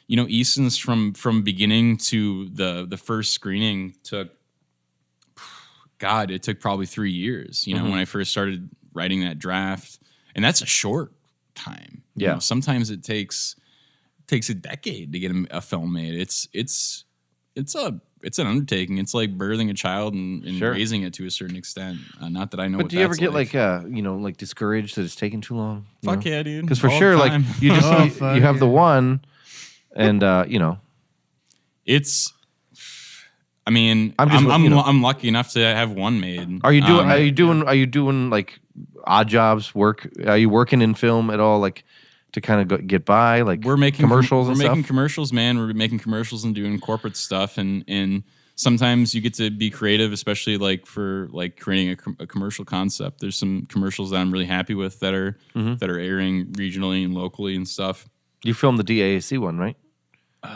Easton's from beginning to the first screening took probably 3 years. When I first started writing that draft, and that's a short time. Yeah. Sometimes it takes a decade to get a film made. It's an undertaking. It's like birthing a child and raising it to a certain extent. Not that I know. But what do you ever that's get like. like discouraged that it's taking too long? Fuck yeah, dude. Because for All sure, the like time. you just you have the one, and It's. I mean, I'm just, I'm lucky enough to have one made. Are you doing like odd jobs work? Are you working in film at all, like to kind of get by? Like We're making commercials. We're and making stuff? commercials, man. We're making commercials and doing corporate stuff, and sometimes you get to be creative, especially like for like creating a commercial concept. There's some commercials that I'm really happy with that are airing regionally and locally and stuff. You filmed the DAAC one, right?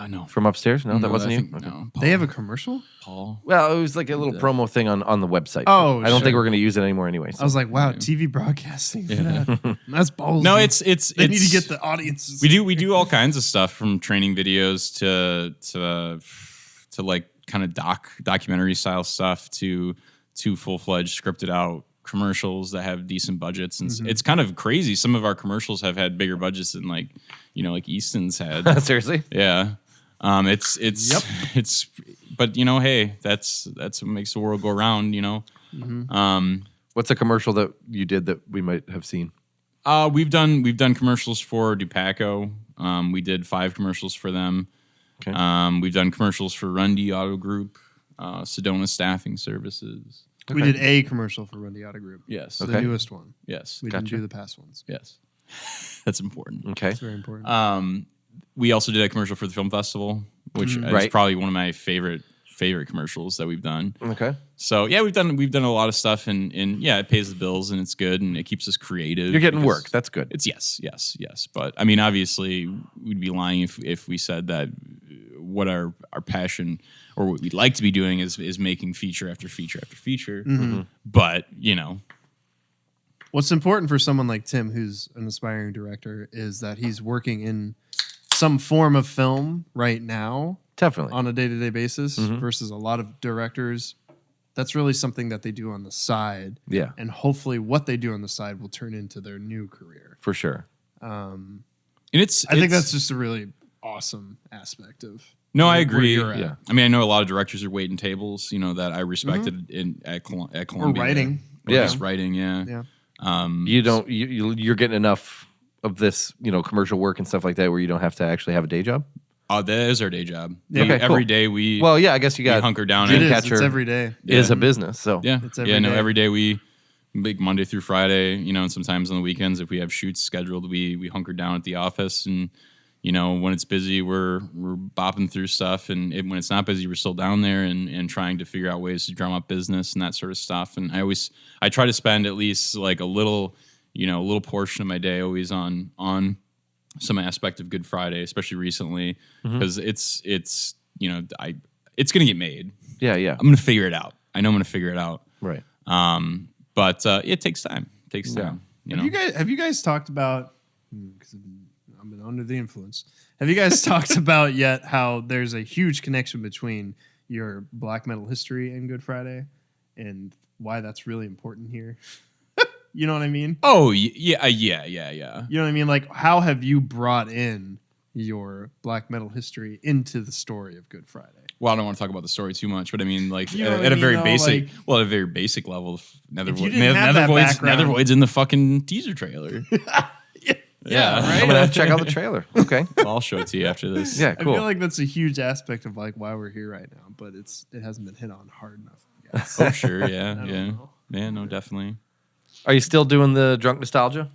No. From upstairs? No, that wasn't you? Okay. No, They have a commercial? Paul. Well, it was like a little promo thing on the website. Oh, I don't think sure. we're going to use it anymore anyway. So. I was like, wow, TV broadcasting. That's ballsy. No, it's They need to get the audiences. We do all kinds of stuff, from training videos to like kind of documentary style stuff to full-fledged scripted out commercials that have decent budgets, and it's kind of crazy. Some of our commercials have had bigger budgets than like Easton's had. Seriously? Yeah. It's but hey, that's what makes the world go round, What's a commercial that you did that we might have seen? We've done commercials for Dubuque. We did 5 commercials for them. Okay. We've done commercials for Rundy Auto Group, Sedona Staffing Services. We did a commercial for Rundy Auto Group. Yes. The newest one. Yes. We didn't do the past ones. Yes. That's important. Okay. It's very important. We also did a commercial for the film festival, which is Right. probably one of my favorite commercials that we've done. Okay. So yeah, we've done a lot of stuff, and yeah, it pays the bills and it's good and it keeps us creative. You're getting because work. That's good. It's yes. But I mean, obviously, we'd be lying if we said that what our passion or what we'd like to be doing is making feature after feature after feature. But What's important for someone like Tim, who's an aspiring director, is that he's working in some form of film right now. Definitely. On a day-to-day basis versus a lot of directors. That's really something that they do on the side. Yeah. And hopefully what they do on the side will turn into their new career. For sure. and I think that's just a really awesome aspect of No, I where agree. you're at. Yeah. I mean, I know a lot of directors are waiting tables, that I respected at Columbia. Or writing. Or just writing, yeah. You're getting enough of this, commercial work and stuff like that where you don't have to actually have a day job? That is our day job. Yeah. Okay, Every cool. day we Well, yeah, I guess you got hunker down. It and is. It's every day. is a business. So Yeah. It's every day. Every day we like Monday through Friday, and sometimes on the weekends if we have shoots scheduled, we hunker down at the office and when it's busy we're bopping through stuff and when it's not busy we're still down there and trying to figure out ways to drum up business and that sort of stuff. And I try to spend at least like a little portion of my day always on some aspect of Good Friday, especially recently, because it's going to get made. yeah. I'm going to figure it out. I know I'm going to figure it out. Right. But it takes time. It takes time. Have you guys talked about, because I've been under the influence, have you guys talked about yet how there's a huge connection between your black metal history and Good Friday and why that's really important here? You know what I mean? Oh, yeah. You know what I mean? Like, how have you brought in your black metal history into the story of Good Friday? Well, I don't want to talk about the story too much, but I mean, like, You know what at I a very mean, though, basic, like- at a very basic level, If you didn't have that Nethervoid's background- in the fucking teaser trailer. Yeah, right? I'm going to have to check out the trailer. Okay. I'll show it to you after this. Yeah, I cool. feel like that's a huge aspect of like why we're here right now, but it hasn't been hit on hard enough. I guess. Oh, sure. Yeah. don't Yeah. know. Yeah. No, definitely. Are you still doing the drunk nostalgia?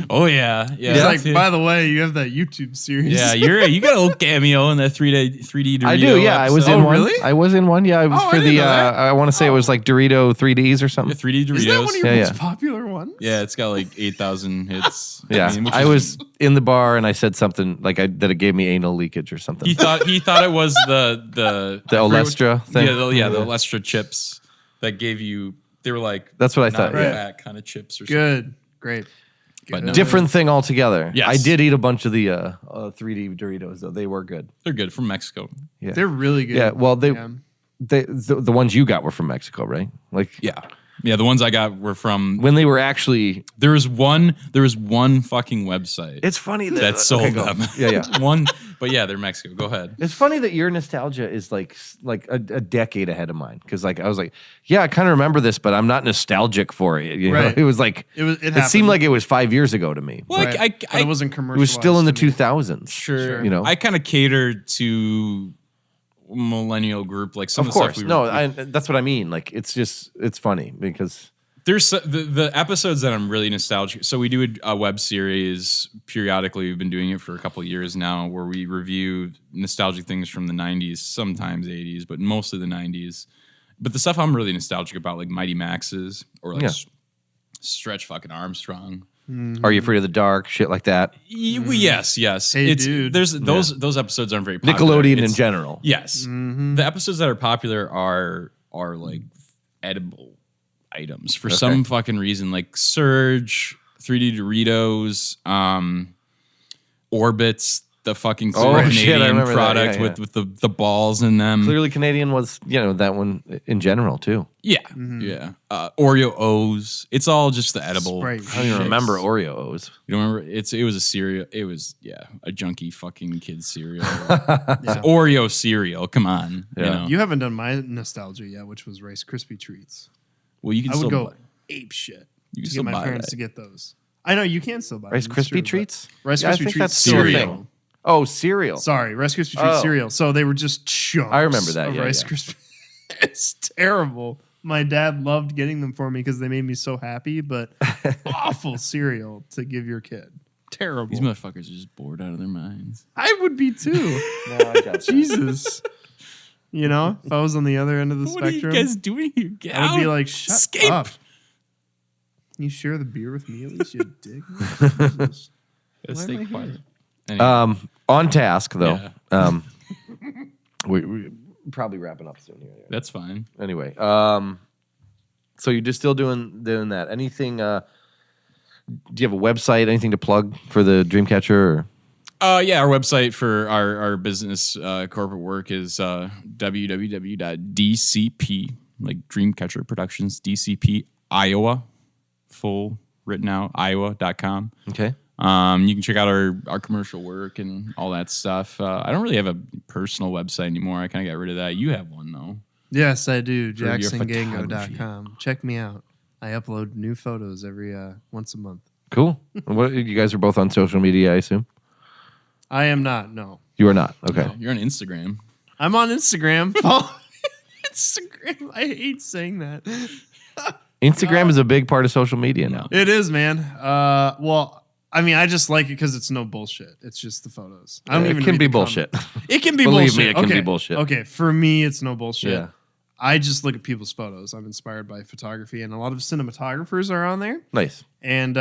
Oh, yeah. Yeah. It's like, by the way, you have that YouTube series. Yeah, you got a little cameo in that 3D Dorito I do, yeah. I was episode. in one. really? I was in one, yeah. I was Oh, I for didn't the, know that. I want to say it was like Dorito 3Ds or something. Yeah, 3D Doritos. Is that one of your Yeah, most yeah. popular ones? Yeah, it's got like 8,000 hits. Yeah, which I is- was in the bar and I said something like that it gave me anal leakage or something. He thought it was the The Olestra thing? Yeah, the Olestra chips that gave you. They were like That's what I not thought. Yeah. fat kind of chips or something. Good. Great. But Good. no. Different thing altogether. Yes. I did eat a bunch of the 3D Doritos though. They were good. They're good from Mexico. Yeah. They're really good. Yeah. Well, Yeah. the ones you got were from Mexico, right? Like Yeah, the ones I got were from. when they were actually. There was one fucking website It's funny that sold okay, go. them. Yeah. One, but yeah, they're Mexico. Go ahead. It's funny that your nostalgia is like a decade ahead of mine because like I was like, yeah, I kind of remember this, but I'm not nostalgic for it. You know? Right. It was like It seemed happened. like it was 5 years ago to me. Well, Right. But it wasn't It commercial. was still in the 2000s. Sure. You know, I kind of catered to millennial group, like some of of the course. stuff we No, were, that's what I mean. Like it's funny because there's the episodes that I'm really nostalgic. So we do a web series periodically. We've been doing it for a couple of years now, where we review nostalgic things from the '90s, sometimes '80s, but mostly the '90s. But the stuff I'm really nostalgic about, like Mighty Max's or like Yeah. Stretch fucking Armstrong. Are You Afraid of the Dark? Shit like that. Yes. Hey, dude. There's those episodes aren't very popular. Nickelodeon in It's- general. Yes. Mm-hmm. The episodes that are popular are like edible items for Okay. some fucking reason, like Surge, 3D Doritos, Orbits, the fucking Oh, Canadian shit, I remember that. product Yeah, yeah. with the balls in them. Clearly, Canadian was that one in general too. Yeah. Yeah. Oreo O's. It's all just the edible. Sprite. I don't even shits. remember Oreos. You don't remember? It was a cereal. It was a junky fucking kid cereal. Yeah. Oreo cereal. Come on. Yeah. You know? You haven't done my nostalgia yet, which was Rice Krispie treats. Well, you can I would still go ape shit You can to still get my buy parents that. to get those. I know you can still buy Rice them, it's Krispie true, but treats. Rice Yeah, I Krispie think treats that's still a cereal. thing. Oh, cereal. Sorry, Rice Krispie treat Oh. cereal. So they were just chunks. I remember that, Of yeah, Rice yeah. Krispie. It's terrible. My dad loved getting them for me because they made me so happy, but awful cereal to give your kid. Terrible. These motherfuckers are just bored out of their minds. I would be too. No, I got Jesus. You know, if I was on the other end of the What spectrum, are you guys doing here? Get I would be out. like, shut Escape. up. Can you share the beer with me at least, you dick? Jesus. Gotta Why stay am I quiet. here? Anyway, On task though. Yeah. We probably wrapping up soon here. that's fine. Anyway, so you're just still doing that. Anything? Do you have a website? Anything to plug for the Dreamcatcher? Or? Yeah, our website for our business corporate work is www.dcp, like Dreamcatcher Productions, DCP Iowa, full written out, iowa.com. Okay. You can check out our commercial work and all that stuff. I don't really have a personal website anymore. I kind of got rid of that. You have one, though. Yes, I do. For your JacksonGango.com. Check me out. I upload new photos every once a month. Cool. What, you guys are both on social media, I assume? I am not, no. You are not. Okay. No, you're on Instagram. I'm on Instagram. Follow Instagram. I hate saying that. Instagram is a big part of social media now. It is, man. Well, I mean, I just like it because it's no bullshit. It's just the photos. I don't It even can read be the bullshit. comments. It can be Believe me, bullshit. it can be Okay. bullshit. Okay, for me, it's no bullshit. Yeah. I just look at people's photos. I'm inspired by photography, and a lot of cinematographers are on there, Nice. and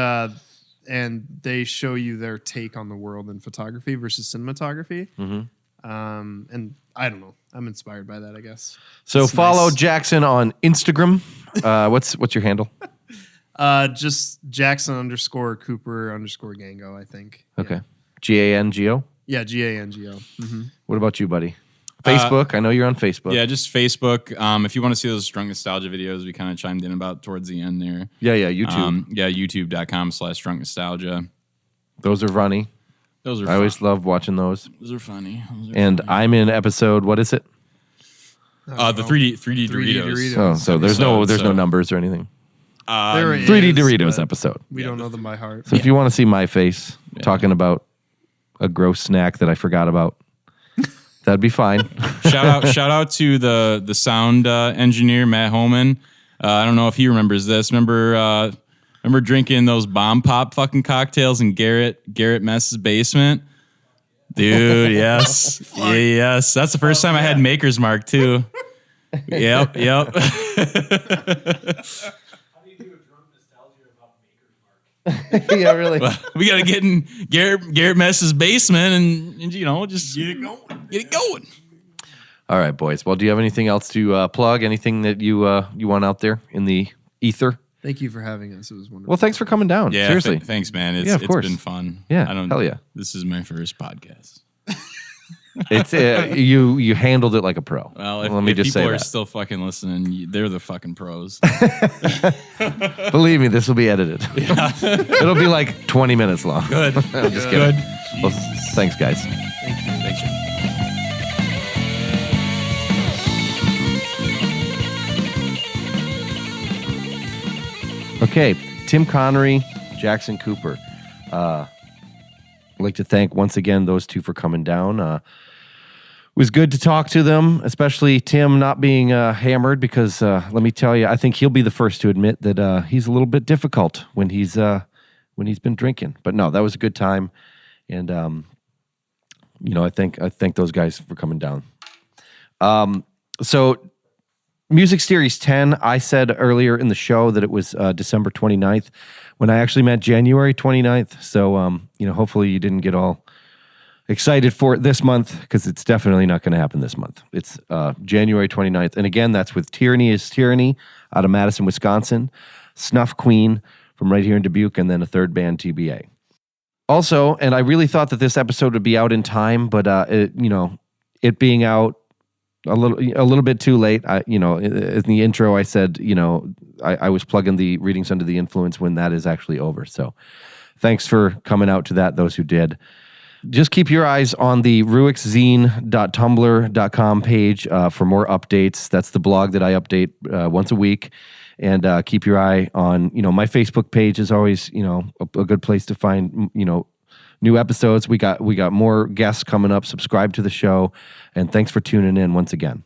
they show you their take on the world in photography versus cinematography. Mm-hmm. And I don't know. I'm inspired by that, I guess. So It's follow nice. Jackson on Instagram. What's your handle? Just Jackson _Cooper _Gango, I think. Okay. GANGO. Yeah, GANGO. Mm-hmm. What about you, buddy? Facebook. I know you're on Facebook. Yeah, just Facebook. If you want to see those Drunk Nostalgia videos, we kind of chimed in about towards the end there. Yeah. YouTube. YouTube.com/Drunk Nostalgia. Those are funny. Those are I always love watching those. Those are funny. And I'm in episode. What is it? the 3D 3D Doritos. Doritos. Oh, so there's no So- numbers or anything. There it 3D is, Doritos but episode. We don't know them by heart. So if you want to see my face talking about a gross snack that I forgot about, that'd be fine. shout out to the sound engineer Matt Holman. I don't know if he remembers this. Remember drinking those bomb pop fucking cocktails in Garrett Mess's basement? Dude, yes. Yes. That's the first time I had Maker's Mark too. Yep. How do you do a drunk nostalgia about Maker's Mark? Yeah, really. We got to get in Garrett Mess's basement and just get it going. All right, boys. Well, do you have anything else to plug? Anything that you want out there in the ether? Thank you for having us. It was wonderful. Well, thanks for coming down. Yeah, Seriously. thanks, man. Yeah, of course. It's been fun. Yeah, I don't. hell yeah. This is my first podcast. It's you handled it like a pro. Well, Let me if just people say are that. still fucking listening, they're the fucking pros. Believe me, this will be edited. It'll be like 20 minutes long. Good. I'm just kidding. Good. Well, thanks, guys. Thanks, Jim. Okay, Tim Connery, Jackson Cooper. I'd like to thank once again those two for coming down. It was good to talk to them, especially Tim not being hammered, because let me tell you, I think he'll be the first to admit that he's a little bit difficult when he's been drinking. But no, that was a good time, and I thank those guys for coming down. So Music Series 10, I said earlier in the show that it was December 29th, when I actually meant January 29th. So, hopefully you didn't get all excited for it this month, because it's definitely not going to happen this month. It's January 29th. And again, that's with Tyranny is Tyranny out of Madison, Wisconsin, Snuff Queen from right here in Dubuque, and then a third band, TBA. Also, and I really thought that this episode would be out in time, but it being out a little bit too late. In the intro, I said, I was plugging the Readings Under the Influence when that is actually over. So thanks for coming out to that, those who did. Just keep your eyes on the ruixzine.tumblr.com page for more updates. That's the blog that I update once a week. And keep your eye on, my Facebook page is always, a good place to find, new episodes. We got more guests coming up. Subscribe to the show. And thanks for tuning in once again.